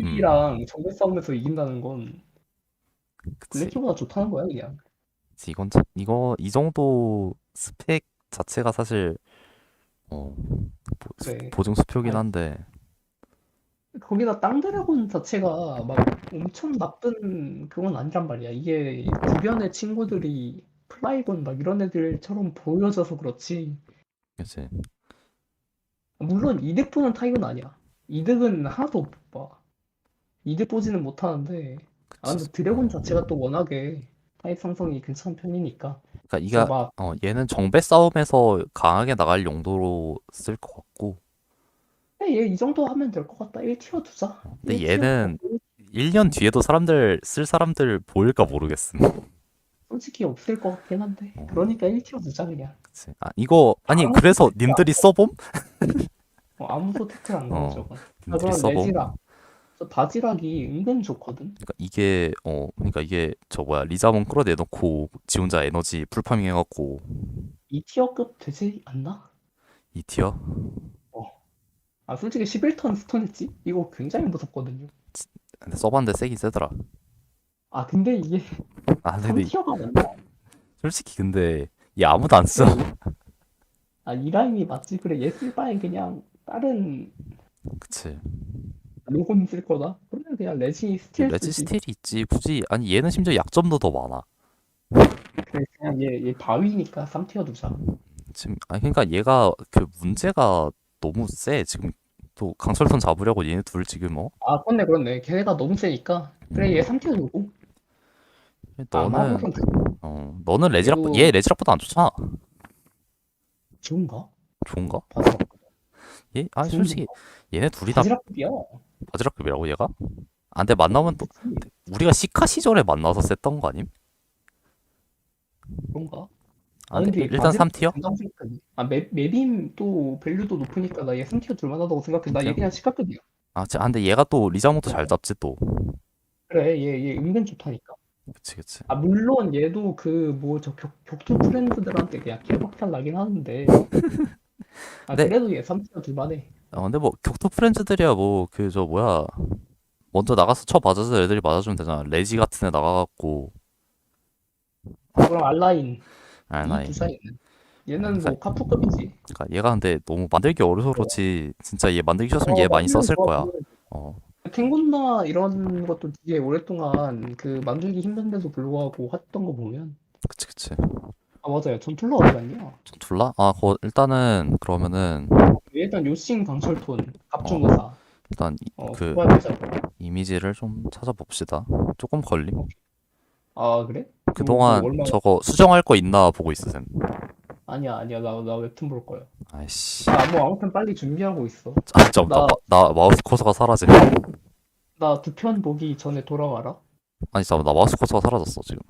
음 블랙키랑 정글 싸움에서 이긴다는 건 그치. 블랙키보다 좋다는 거야 그냥. 그치. 이거 이 정도 스펙 자체가 사실 그래. 보증 수표긴 아니 한데 거기다 땅 드래곤 자체가 막 엄청 나쁜 그건 아니란 말이야. 이게 주변의 친구들이 플라이곤 막 이런 애들처럼 보여져서 그렇지. 그치. 물론 이득 보는 타입은 아니야. 이득은 하나도 못 봐. 이득 보지는 못하는데, 그치. 근데 드래곤 자체가 또 워낙에 타입 상성이 괜찮은 편이니까. 그러니까 그래서 막, 얘는 정배 싸움에서 강하게 나갈 용도로 쓸 것 같고 얘 이 정도 하면 될 것 같다. 1티어 두자. 근데 1티어 얘는 1년 뒤에도 쓸 사람들 보일까 모르겠음. 솔직히 없을 것 같긴 한데. 어, 그러니까 1티어 두자, 그냥. 그치. 아니 아무도 그래서 태클 안 님들이 거. 써봄? 아무도 태클 안 걸어, 저건. 님들이 그럼 써봄? 레지락. 저 바지락이 은근 좋거든. 그러니까 이게 저 뭐야 리자몽 끌어내놓고 지 혼자 에너지 풀파밍 해갖고 2티어급 되지 않나? 2티어? 어. 솔직히 11턴 스턴했지? 이거 굉장히 무섭거든요. 근데 써봤는데 세긴 세더라. 아, 근데 이게 아 근데 3티어가 맞나? 솔직히 근데 얘 아무도 안 써. 그래, 이 라인이 맞지. 그래, 얘 쓸 바엔 그냥 다른 그치. 로곤 쓸 거다. 그러면 그냥 레지 스틸 레지 쓰지. 스틸이 있지. 굳이 아니 얘는 심지어 약점도 더 많아. 그래, 그냥 얘 바위니까 3티어 두자. 지금 아니 그러니까 얘가 그 문제가 너무 세. 지금 또 강철턴 잡으려고 얘네 둘 지금 아, 그렇네, 그렇네. 걔네가 너무 세니까. 그래, 얘 3티어 두고. 아, 너는 마법은 너는 레지락 얘도 얘 레지락보다 안 좋잖아. 좋은가? 좋은가? 바지락. 얘 아니 좋은 솔직히 정도? 얘네 둘이 다 바지락급이야. 바지락급이라고 얘가? 아 근데 만나면 또 그치? 우리가 시카 시절에 만나서 셌던 거 아님? 그런가? 아 아, 근데 근데 일단 바지락도 3티어? 된다고 생각하네. 아, 맵임 또 밸류도 높으니까 나 얘 3티어 둘만하다고 생각해. 나 얘 3티어? 그냥 시가급이야. 근데 얘가 또 리자몽도 잘 어, 잡지 또. 그래, 얘 은근 좋다니까. 그치 그치. 아, 물론 얘도 그 뭐 저 격투 프렌즈들한테 그냥 개박살 나긴 하는데. 아, 근데 그래도 얘 3티어 둘만해. 근데 뭐 격투 프렌즈들이야 뭐 그 저 뭐야 먼저 나가서 쳐 맞아서 애들이 맞아주면 되잖아. 레지 같은 애 나가갖고 아, 그럼 알라인. 이 알나이. 두 사이는. 얘는 그러니까 뭐 카푸급이지. 얘가 근데 너무 만들기 어려서 어, 그렇지. 진짜 얘 만들기 쉬웠으면 얘 많이 만들면 썼을 좋아. 거야. 어 탱군나 이런 것도 되게 오랫동안 그 만들기 힘든데도 불구하고 했던 거 보면 그치 그치. 아 맞아요 전툴러 어디 갔냐 전툴라? 일단은 그러면은 일단 요신 강철톤 어 갑주무사 일단 그 그거 해보자고 이미지를 좀 찾아봅시다. 조금 걸림. 어, 아 그래? 뭐 그동안 얼마 저거 수정할 거 있나 보고 있으셈. 아니야 나 웹툰 볼 거야 아이씨. 뭐 아무튼 빨리 준비하고 있어 잠깐 나 나 마우스 커서가 사라짐. 나 두 편 보기 전에 돌아와라 아니 잠깐 나 마우스 커서가 사라졌어 지금.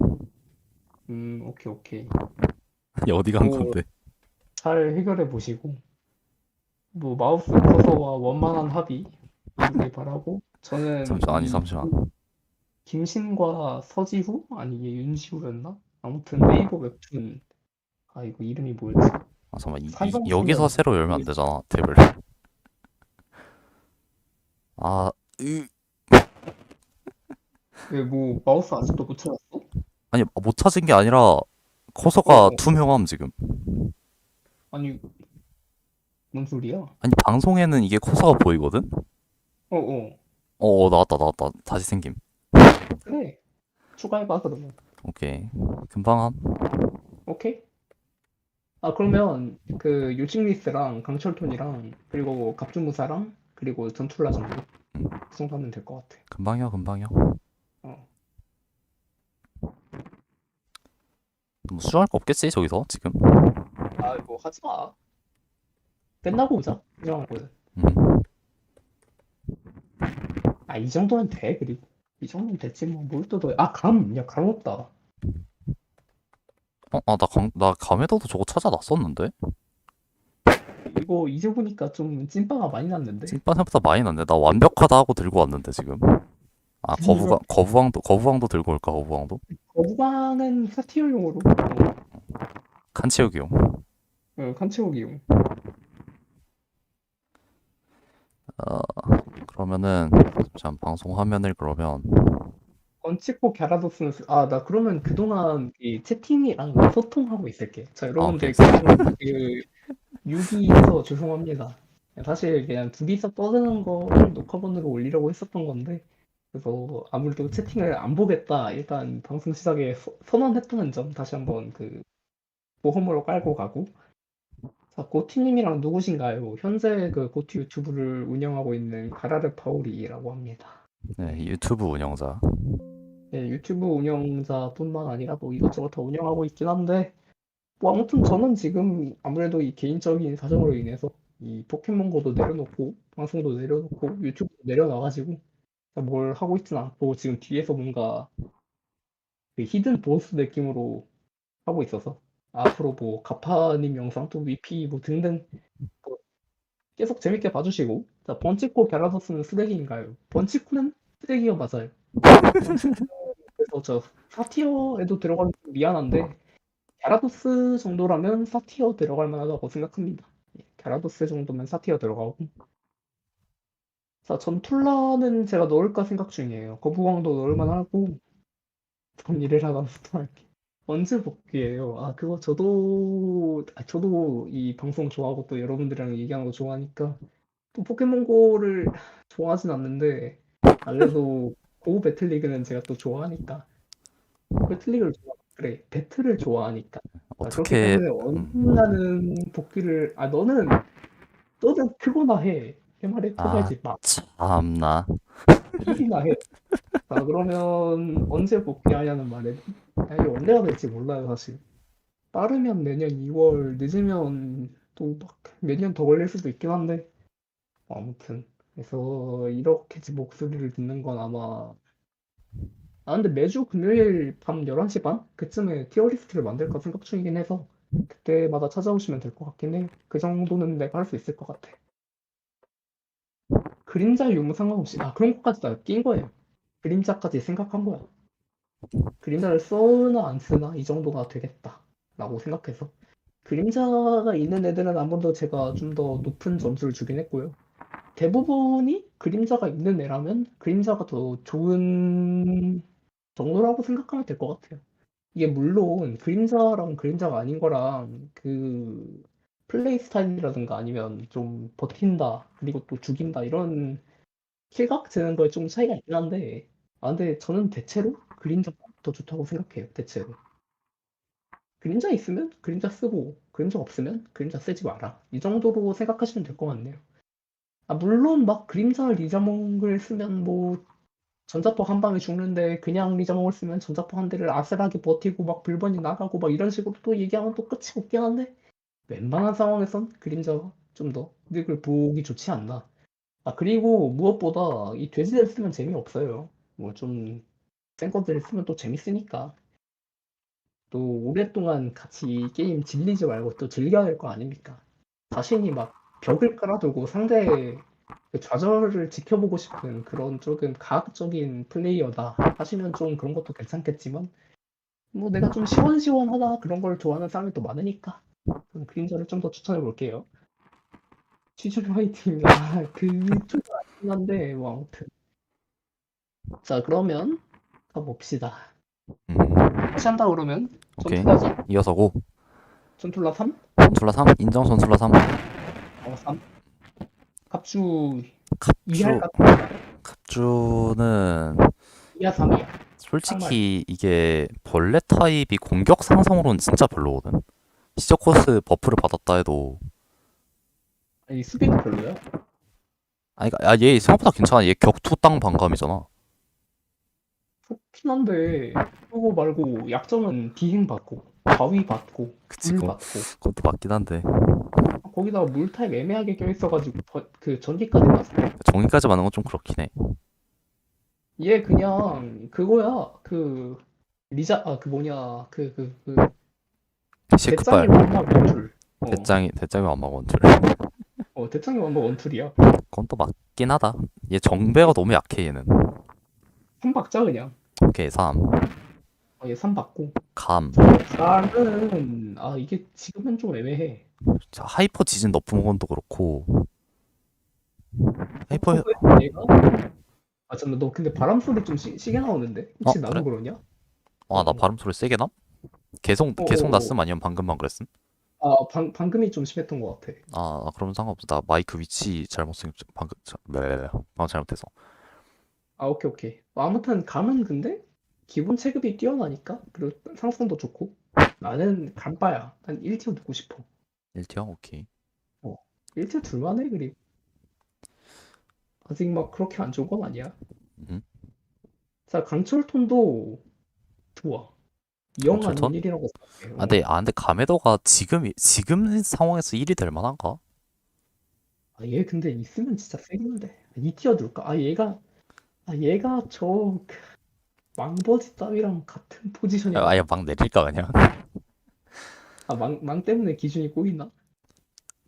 오케이 아니 어디 간 뭐 건데? 잘 해결해 보시고 뭐 마우스 커서와 원만한 합의 이루길 바라고 저는 잠시만 아니 이 잠시만. 김신과 서지후? 아니 얘 윤지후였나? 아무튼 네이버 웹툰 이거 이름이 뭐였지? 잠깐만 여기서 사형수녀 새로 열면 안 되잖아 탭을. 아 으, 왜 뭐 마우스 아직도 못 찾았어? 아니 못 찾은 게 아니라 커서가 어어 투명함 지금. 아니 뭔 소리야? 아니 방송에는 이게 커서가 보이거든? 어어 나왔다 다시 생김. 그래 추가해봐 그러면 오케이 금방 함. 오케이? 아 그러면 그 요직리스랑 강철톤이랑 그리고 갑주무사랑 그리고 전툴라 정도 음, 그 정도 하면 될 것 같아 금방이야. 어. 뭐 수정할 거 없겠지 저기서 지금. 뭐 하지마 끝나고 오자 이정할 거는 음. 이 정도면 돼, 그리고. 이 정도면 됐지, 뭐. 뭘 또 더. 감 없다. 나 감에다도 저거 찾아놨었는데? 이거 이제 보니까 좀 찐빠가 많이 났는데? 찐빵 생각보다 많이 났네. 나 완벽하다 하고 들고 왔는데 지금. 거부왕도 들고 올까 거부왕도? 거부광은 사티어용으로. 칸 채우기용. 칸채우기용 어, 그러면은 잠 방송 화면을 그러면 건치코 갸라도스는, 나 그러면 그동안 이 채팅이랑 소통하고 있을게. 자, 오케이. 여러분들 그동안 유기해서 죄송합니다. 사실 그냥 둘이서 떠드는 거를 녹화본으로 올리려고 했었던 건데, 그래서 아무래도 채팅을 안 보겠다. 일단 방송 시작에 선언했다는 점 다시 한번 그 보험으로 깔고 가고. 자, 고티님이랑 누구신가요? 현재 그 고티 유튜브를 운영하고 있는 가라르 파오리라고 합니다. 네, 유튜브 운영자. 네, 유튜브 운영자뿐만 아니라 뭐 이것저것 다 운영하고 있긴 한데, 뭐 아무튼 저는 지금 아무래도 이 개인적인 사정으로 인해서 이 포켓몬고도 내려놓고 방송도 내려놓고 유튜브도 내려놔가지고 뭘 하고 있진 않고 지금 뒤에서 뭔가 그 히든 보스 느낌으로 하고 있어서 앞으로 뭐 가파님 영상 또 위피 뭐 등등 뭐 계속 재밌게 봐주시고 자 번치코 갸라도스는 쓰레기인가요? 번치코는 쓰레기가 맞아요. 번치코 그래서 저 4티어에도 들어가면 좀 미안한데 갸라도스 정도라면 4티어 들어갈 만하다고 생각합니다. 갸라도스 정도면 4티어 들어가고 자 전툴라는 제가 넣을까 생각 중이에요. 거부광도 넣을 만하고 정리를 하면서 또 할게. 언제 복귀해요? 아, 그거 저도 이 방송 좋아하고 또 여러분들이랑 얘기하는 거 좋아하니까 또 포켓몬고를 좋아하진 않는데, 아, 그래도 고 배틀리그는 제가 또 좋아하니까. 그래, 배틀을 좋아하니까. 아, 그렇기 어떻게, 때문에 언젠가는 복귀를, 아, 너는 크거나 해. 내 말에 아, 토달지 마. 참나. 일이나 해. 자, 그러면 언제 복귀하냐는 말에는, 아, 이게 언제가 될지 몰라요, 사실. 빠르면 내년 2월, 늦으면 또 막 몇 년 더 걸릴 수도 있긴 한데, 아무튼. 그래서 이렇게 제 목소리를 듣는 건 아마, 아, 근데 매주 금요일 밤 11시 반? 그쯤에 티어리스트를 만들까 생각 중이긴 해서, 그때마다 찾아오시면 될 것 같긴 해요. 그 정도는 내가 할 수 있을 것 같아. 그림자 유무 상관없이, 아, 그런 것까지 다 낀 거예요. 그림자까지 생각한 거야. 그림자를 쓰나 안 쓰나 이 정도가 되겠다 라고 생각해서 그림자가 있는 애들은 아무래도 제가 좀 더 높은 점수를 주긴 했고요. 대부분이 그림자가 있는 애라면 그림자가 더 좋은 정도라고 생각하면 될 것 같아요. 이게 물론 그림자랑 그림자가 아닌 거랑 그 플레이 스타일이라든가 아니면 좀 버틴다 그리고 또 죽인다 이런 킬각 드는 거에 좀 차이가 있긴 한데, 아, 근데 저는 대체로 그림자가 더 좋다고 생각해요. 대체로. 그림자 있으면 그림자 쓰고, 그림자 없으면 그림자 쓰지 마라. 이 정도로 생각하시면 될 것 같네요. 아, 물론 막 그림자 리자몽을 쓰면 뭐 전자폭 한 방에 죽는데 그냥 리자몽을 쓰면 전자폭 한 대를 아슬하게 버티고 막 불번이 나가고 막 이런 식으로 또 얘기하면 또 끝이 없긴 한데, 웬만한 상황에선 그림자가 좀 더 득을 보기 좋지 않나. 아, 그리고 무엇보다 이 돼지를 쓰면 재미없어요. 뭐 좀 센 것들을 쓰면 또 재밌으니까. 또 오랫동안 같이 이 게임 질리지 말고 또 즐겨야 될 거 아닙니까? 자신이 막 벽을 깔아두고 상대의 그 좌절을 지켜보고 싶은 그런 조금 과학적인 플레이어다 하시면 좀 그런 것도 괜찮겠지만, 뭐 내가 좀 시원시원하다 그런 걸 좋아하는 사람이 또 많으니까 좀 그림자를 좀 더 추천해 볼게요. 취준 화이팅. 아, 그쪽은 아니긴 한데 뭐 아무튼. 자, 그러면 가봅시다. 음, 다시 한다 그러면 오케이. 전투라지? 이어서 고. 전투라 3? 전술라 3? 인정 전술라 3. 3. 갑주 2 갑주, 할까? 3 할까? 갑주는 2야 3이야. 쌍말. 솔직히 이게 벌레 타입이 공격 상성으로는 진짜 별로거든. 시저 코스 버프를 받았다 해도 아니 수비도 별로야. 아니 얘 생각보다 괜찮아. 얘 격투 땅 반감이잖아. 좋긴 한데 그거 말고 약점은 비행 받고 바위 받고 그치 물 받고 그것도 맞긴 한데 거기다가 물 타입 애매하게 껴있어가지고 그 전기까지 났어. 정의까지 맞는 건 좀 그렇긴 해. 얘 그냥 그거야. 그 리자 그 뭐냐 시크발 대짱의 완막 원툴. 대장이 완막 원툴. 대짱의 완막 원툴이야. 그건 또 맞긴 하다. 얘 정배가 너무 약해 얘는. 3박자 그냥. 오케이 3. 얘 3 받고. 감. 저 4는 아 이게 지금은 좀 애매해. 자, 하이퍼 지진 너프 먹은도 그렇고 하이퍼 포커스에서 얘가 아 잠깐 너 근데 바람 소리 좀 시게 나오는데 혹시 그래? 나도 그러냐? 나 발음 소리 세게 남? 계속 어어어. 났음 아니면 방금만 그랬음? 방금이 좀 심했던 것 같아. 그럼 상관없어. 나 마이크 위치 잘못 방금 잘못해서. 오케이 오케이. 아무튼 감은 근데 기본 체급이 뛰어나니까 그리고 상성도 좋고 나는 감빠야. 난 1티어 듣고 싶어. 1티어 오케이. 어 1티어 둘만해. 그리고 아직 막 그렇게 안 좋은 건 아니야. 음. 자, 강철톤도 좋아. 0 아니면 강철턴? 1이라고 생각해. 근데 가메도가 지금 상황에서 1이 될 만한가? 얘 근데 있으면 진짜 세긴 한데. 2티어 둘까? 얘가 망버지 따위랑 같은 아예 포지션이라고? 막 내릴까 그냥. 망 때문에 기준이 꼬이나?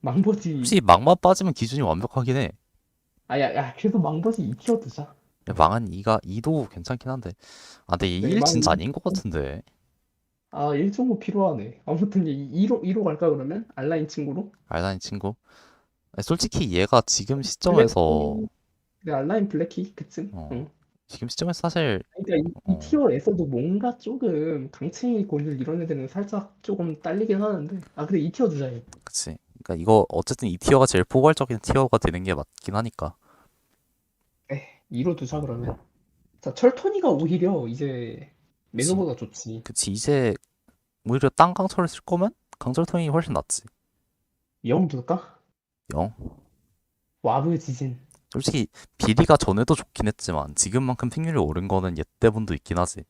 망버지, 혹시 막만 빠지면 기준이 완벽하긴 해. 야, 그래도 망버지 2티어 두자. 망한 2도 괜찮긴 한데. 근데 얘 네, 1 진짜 아닌 것 같은데. 1.5 필요하네. 아무튼 2로 갈까, 그러면? 알라인 친구로? 알다니 친구. 솔직히 얘가 지금 블랙키, 시점에서 알라인 블랙키, 그쯤? 어, 응. 지금 시점에서 사실 그러니까 이 어 티어에서도 뭔가 조금 강챙이 권율 이런 애들은 살짝 조금 딸리긴 하는데 아 근데 이 티어 두자해. 그치. 그러니까 이거 어쨌든 이 티어가 제일 포괄적인 티어가 되는 게 맞긴 하니까. 에 2로 두자 그러면. 자 철토니가 오히려 이제 그치. 매너보다 좋지. 그치. 이제 오히려 땅 강철을 쓸 거면 강철통이 훨씬 낫지. 0 둘까? 영. 와브 지진. 솔직히 비리가 전에도 좋긴 했지만 지금만큼 픽률이 오른 거는 얘 때문도 있긴 하지.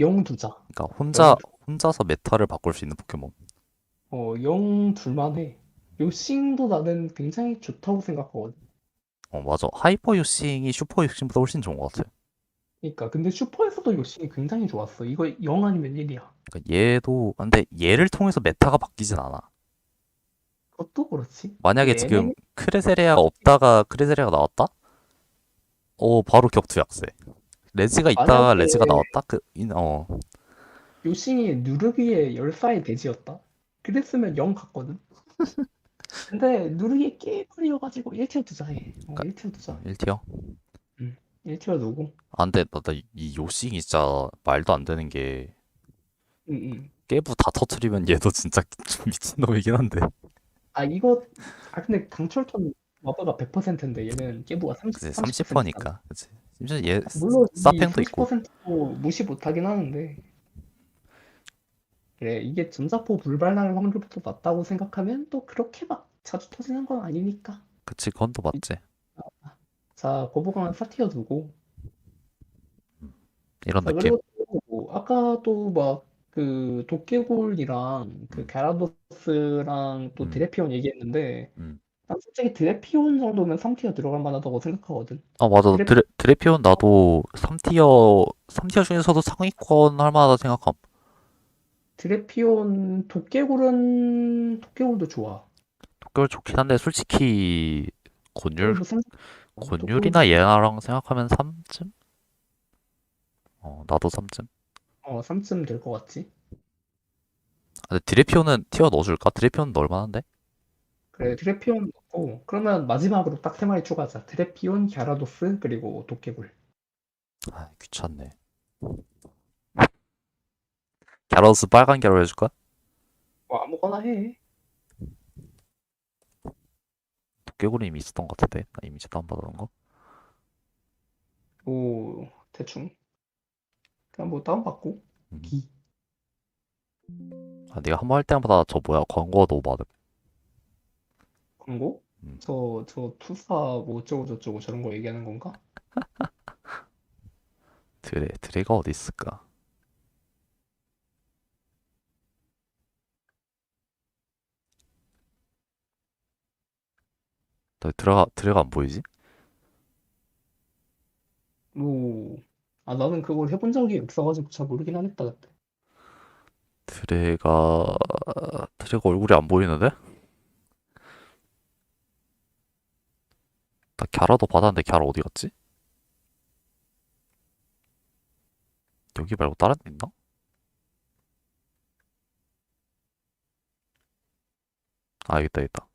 0 두자. 그러니까 0 혼자서 메타를 바꿀 수 있는 포켓몬. 0 둘만 해. 요싱도 나는 굉장히 좋다고 생각하거든. 어 맞아. 하이퍼 유싱이 슈퍼 유싱보다 훨씬 좋은 것 같아. 그러니까 근데 슈퍼에서도 요싱이 굉장히 좋았어. 이거 0 아니면 1이야. 그러니까 얘도 근데 얘를 통해서 메타가 바뀌진 않아. 그것도 그렇지. 만약에 지금 얘는 크레세레아가 없다가 크레세레아가 나왔다? 바로 격투 약세. 레지가 있다가 만약에 레지가 나왔다? 요싱이 누르기의 열사의 대지였다. 그랬으면 0 갔거든. 근데 누르기 깨버려가지고 1티어 두자 해. 그러니까 1티어 두자. 1티어? 1티어 두고. 안 돼. 이 요싱이 진짜 말도 안 되는 게 응, 응. 깨부 다 터트리면 얘도 진짜 좀 미친놈이긴 한데. 아, 이거, 아, 근데 강철턴 와바가 100%인데 얘는 깨부가 그치, 30%잖아. 30%니까. 그치. 심지어 얘 물론 이 사팽도 있고. 30%도 무시 못하긴 하는데, 그래, 이게 전자포 불발날 확률부터 낮다고 생각하면 또 그렇게 막 자주 터지는 건 아니니까. 그치, 그건 또 맞지. 자, 거부강은 4티어 두고. 이런 자, 느낌. 그리고 또 뭐 아까 또 막 그 도깨골이랑 그 음, 갸라도스랑 또 음, 드레피온 얘기했는데, 음. 난 솔직히 드레피온 정도면 3티어 들어갈 만하다고 생각하거든. 아, 맞아. 드레피온 드래피온 나도 3티어 중에서도 상위권 할 만하다 생각함. 드레피온 도깨골도 좋아. 독결 좋긴 한데, 솔직히, 권율, 도깨골도 생각 도깨골도 권율이나 얘랑 생각하면 3쯤? 나도 3쯤. 3쯤 될 것 같지? 근데 드래피온은 티어 넣어줄까? 드래피온 넣을 만한데? 그래 드레피온 넣고 그러면 마지막으로 딱 세 마리 추가하자. 드레피온, 갸라도스 그리고 도깨골. 아, 귀찮네. 갸러스 빨간 갸러 해줄까? 뭐 아무거나 해. 도깨구리 이미 있었던 것 같은데? 나 이미지 다운받은 거? 뭐 대충 그냥 뭐 다운받고 음. 기 아, 내가 한 번 할 때마다 저 뭐야, 광고가 너무 많음. 광고? 음. 저 투사 뭐 어쩌고 저쩌고 저런 거 얘기하는 건가? 드레가 어디 있을까? 드레가 안 보이지? 뭐 아 나는 그걸 해본 적이 없어가지고 잘 모르긴 하겠다 그때. 드레가, 드레가 얼굴이 안 보이는데? 나 갸라도 받았는데 갸라 어디 갔지? 여기 말고 다른 데 있나? 아, 여기 있다, 여기 있다.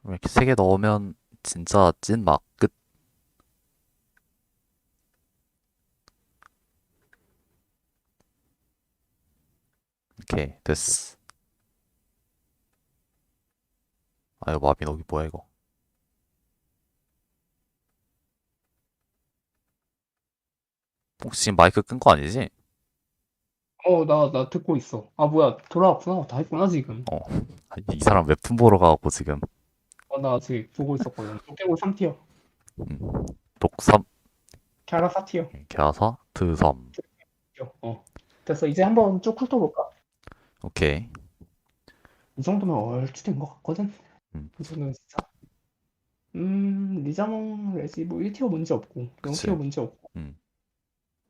이렇게 세 개 넣으면 진짜 찐막 끝. 오케이, 됐어. 아유, 마빈 여기 뭐야, 이거. 혹시 지금 마이크 끈 거 아니지? 나 듣고 있어. 아 뭐야 돌아왔구나. 다 했구나 지금. 어. 아니, 이 사람 웹툰 보러 가고 지금. 나 아직 보고 있었거든. 도깨골 3티어. 음. 독삼, 갸라 4티어. 갸사, 드섬. 됐어. 이제 한번 쭉 훑어볼까? 오케이. 이 정도면 얼추 된 것 같거든. 음, 이거는 진짜. 리자몽 레지 뭐 1티어 문제 없고 그치. 0티어 문제 없고 음.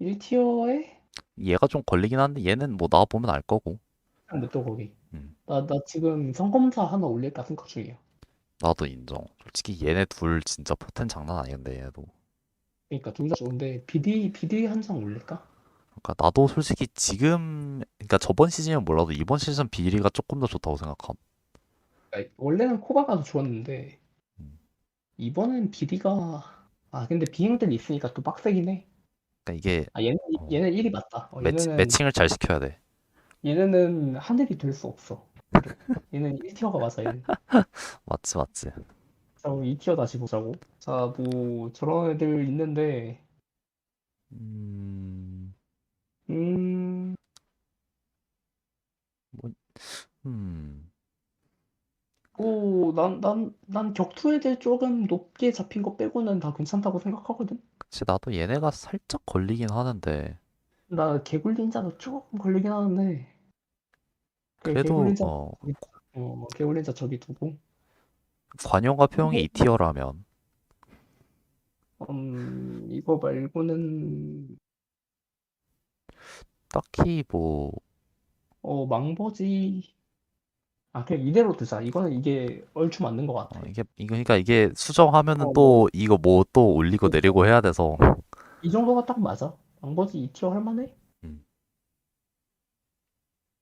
1티어에 얘가 좀 걸리긴 한데 얘는 뭐 나와보면 알 거고. 그냥 냅둬 거기. 음. 나 지금 성검사 하나 올릴까 생각 중이야. 나도 인정. 솔직히 얘네 둘 진짜 포텐 장난 아니던데 얘도. 그러니까 둘 다 좋은데 BD 한 장 올릴까? 그러니까 나도 솔직히 지금 그러니까 저번 시즌은 몰라도 이번 시즌 비리가 조금 더 좋다고 생각함. 그러니까 원래는 코바가 더 좋았는데 음. 이번엔 비디가 근데 비행들이 있으니까 또 빡세긴 해. 그러니까 이게 얘는 어, 얘는 1이 맞다. 매칭을 잘 시켜야 돼. 얘네는 하늘이 될 수 없어. 그래. 얘는 1티어가 맞아. 얘는. 맞지, 맞지. 자, 우리 2티어 다시 보자고. 자, 뭐 저런 애들 있는데 음, 음, 뭐, 음, 난 격투 애들 조금 높게 잡힌 거 빼고는 다 괜찮다고 생각하거든. 그치, 나도 얘네가 살짝 걸리긴 하는데, 나 개굴 닌자도 조금 걸리긴 하는데 그 개굴 그래도, 닌자 개굴 닌자 저기 두고 관용과 표용이 이거 2티어라면, 이거 말고는 딱히 뭐, 망버지 그냥 이대로 두자. 이거는 이게 얼추 맞는 것 같아. 그러니까 이게 수정하면은 뭐 또, 이거 뭐 또 올리고 그러니까 내리고 해야 돼서, 이 정도가 딱 맞아. 망버지 2티어 할 만해. 음,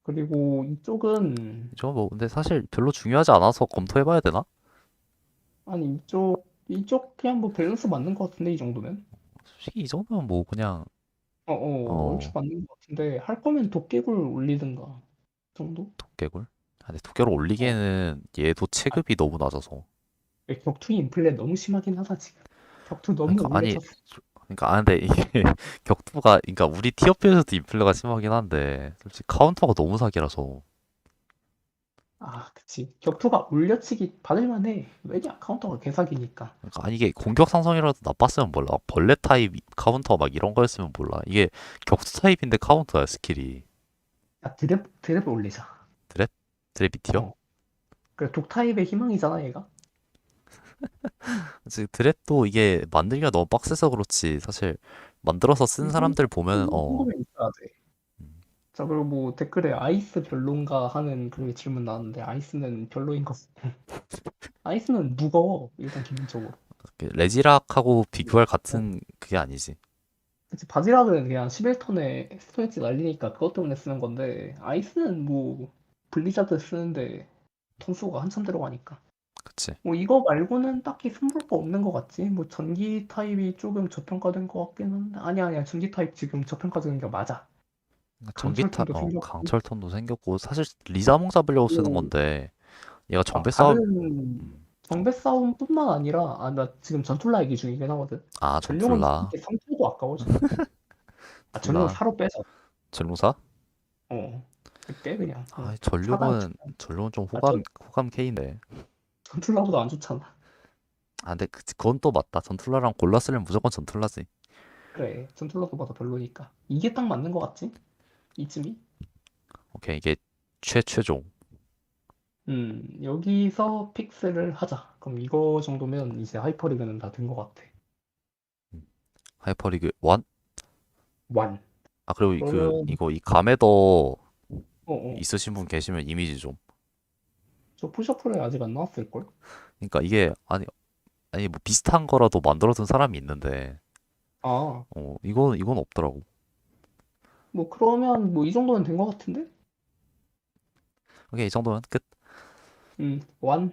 그리고 이쪽은 저 뭐, 근데 사실 별로 중요하지 않아서 검토해봐야 되나? 아니 이쪽 그냥 뭐 밸런스 맞는 것 같은데 이 정도면 솔직히 이 정도면 뭐, 그냥, 얼추 어, 맞는 것 같은데 할 거면 도깨굴 올리든가 정도? 도깨굴? 근데 도깨를 어. 올리기에는 얘도 아, 체급이 너무 낮아서. 격투 인플레 너무 심하긴 하다 지금. 격투 너무 그러니까 아니 올려쳤어. 근데 이게 격투가 그러니까 우리 티어표에서도 인플레가 심하긴 한데 솔직히 카운터가 너무 사기라서 그치. 격투가 올려치기 받을만해. 왜냐 카운터가 개사기니까. 그러니까 아니 이게 공격 상성이라도 나빴으면 몰라 벌레 타입 카운터 막 이런 거였으면 몰라 이게 격투 타입인데 카운터야 스킬이 야 드랩 올리자. 드랩? 드랩이 티어? 어. 그래 독 타입의 희망이잖아 얘가. 그치, 드랩도 이게 만들기가 너무 빡세서 그렇지 사실 만들어서 쓴 이 사람들 보면 정도면 있어야 돼. 자, 그리고 뭐 댓글에 아이스 별론가 하는 그런 질문 나왔는데 아이스는 별로인 것 같고 아이스는 무거워 일단 기본적으로. 레지락하고 비교할 어, 같은 그게 아니지 그치 바지락은 그냥 11턴에 스토리지 날리니까 그것 때문에 쓰는 건데 아이스는 뭐 블리자드 쓰는데 턴 수가 한참 들어가니까 그치 뭐 이거 말고는 딱히 손볼 거 없는 것 같지. 뭐 전기 타입이 조금 저평가된 것 같긴 한데 아니야 전기 타입 지금 저평가되는 게 맞아. 강철통도 생겼고 강철턴도 생겼고 사실 리자몽 잡으려고 쓰는 뭐 건데 얘가 정배 싸움 다른 정, 정배 싸움뿐만 아니라 나 지금 전툴라 얘기 중이긴 하거든. 전룡은 전툴라 이게 3초도 아까워져. 전룡 툴라 사로 빼자. 전룡사 어. 빼 그냥. 사가 안 좋잖아. 전룡은 좀 아, 전 호감 K인데 전툴라보다 안 좋잖아. 근데 그건 또 맞다 전툴라랑 골랐으면 무조건 전툴라지 그래. 전툴라보다 별로니까. 이게 딱 맞는 것 같지? 이쯤이? 오케이 이게 최종 여기서 픽스를 하자. 그럼 이거 정도면 이제 하이퍼리그는 다 된 것 같아. 하이퍼리그 1? 완. 그리고 그러면 이거 이 감에더 어어. 있으신 분 계시면 이미지 좀 저 푸셔플에 아직 안 나왔을걸? 그러니까 이게 아니 뭐 비슷한 거라도 만들어둔 사람이 있는데 아, 이건 없더라고 뭐 그러면 뭐 이 정도면 된 것 같은데? 오케이 이 정도면 끝 완.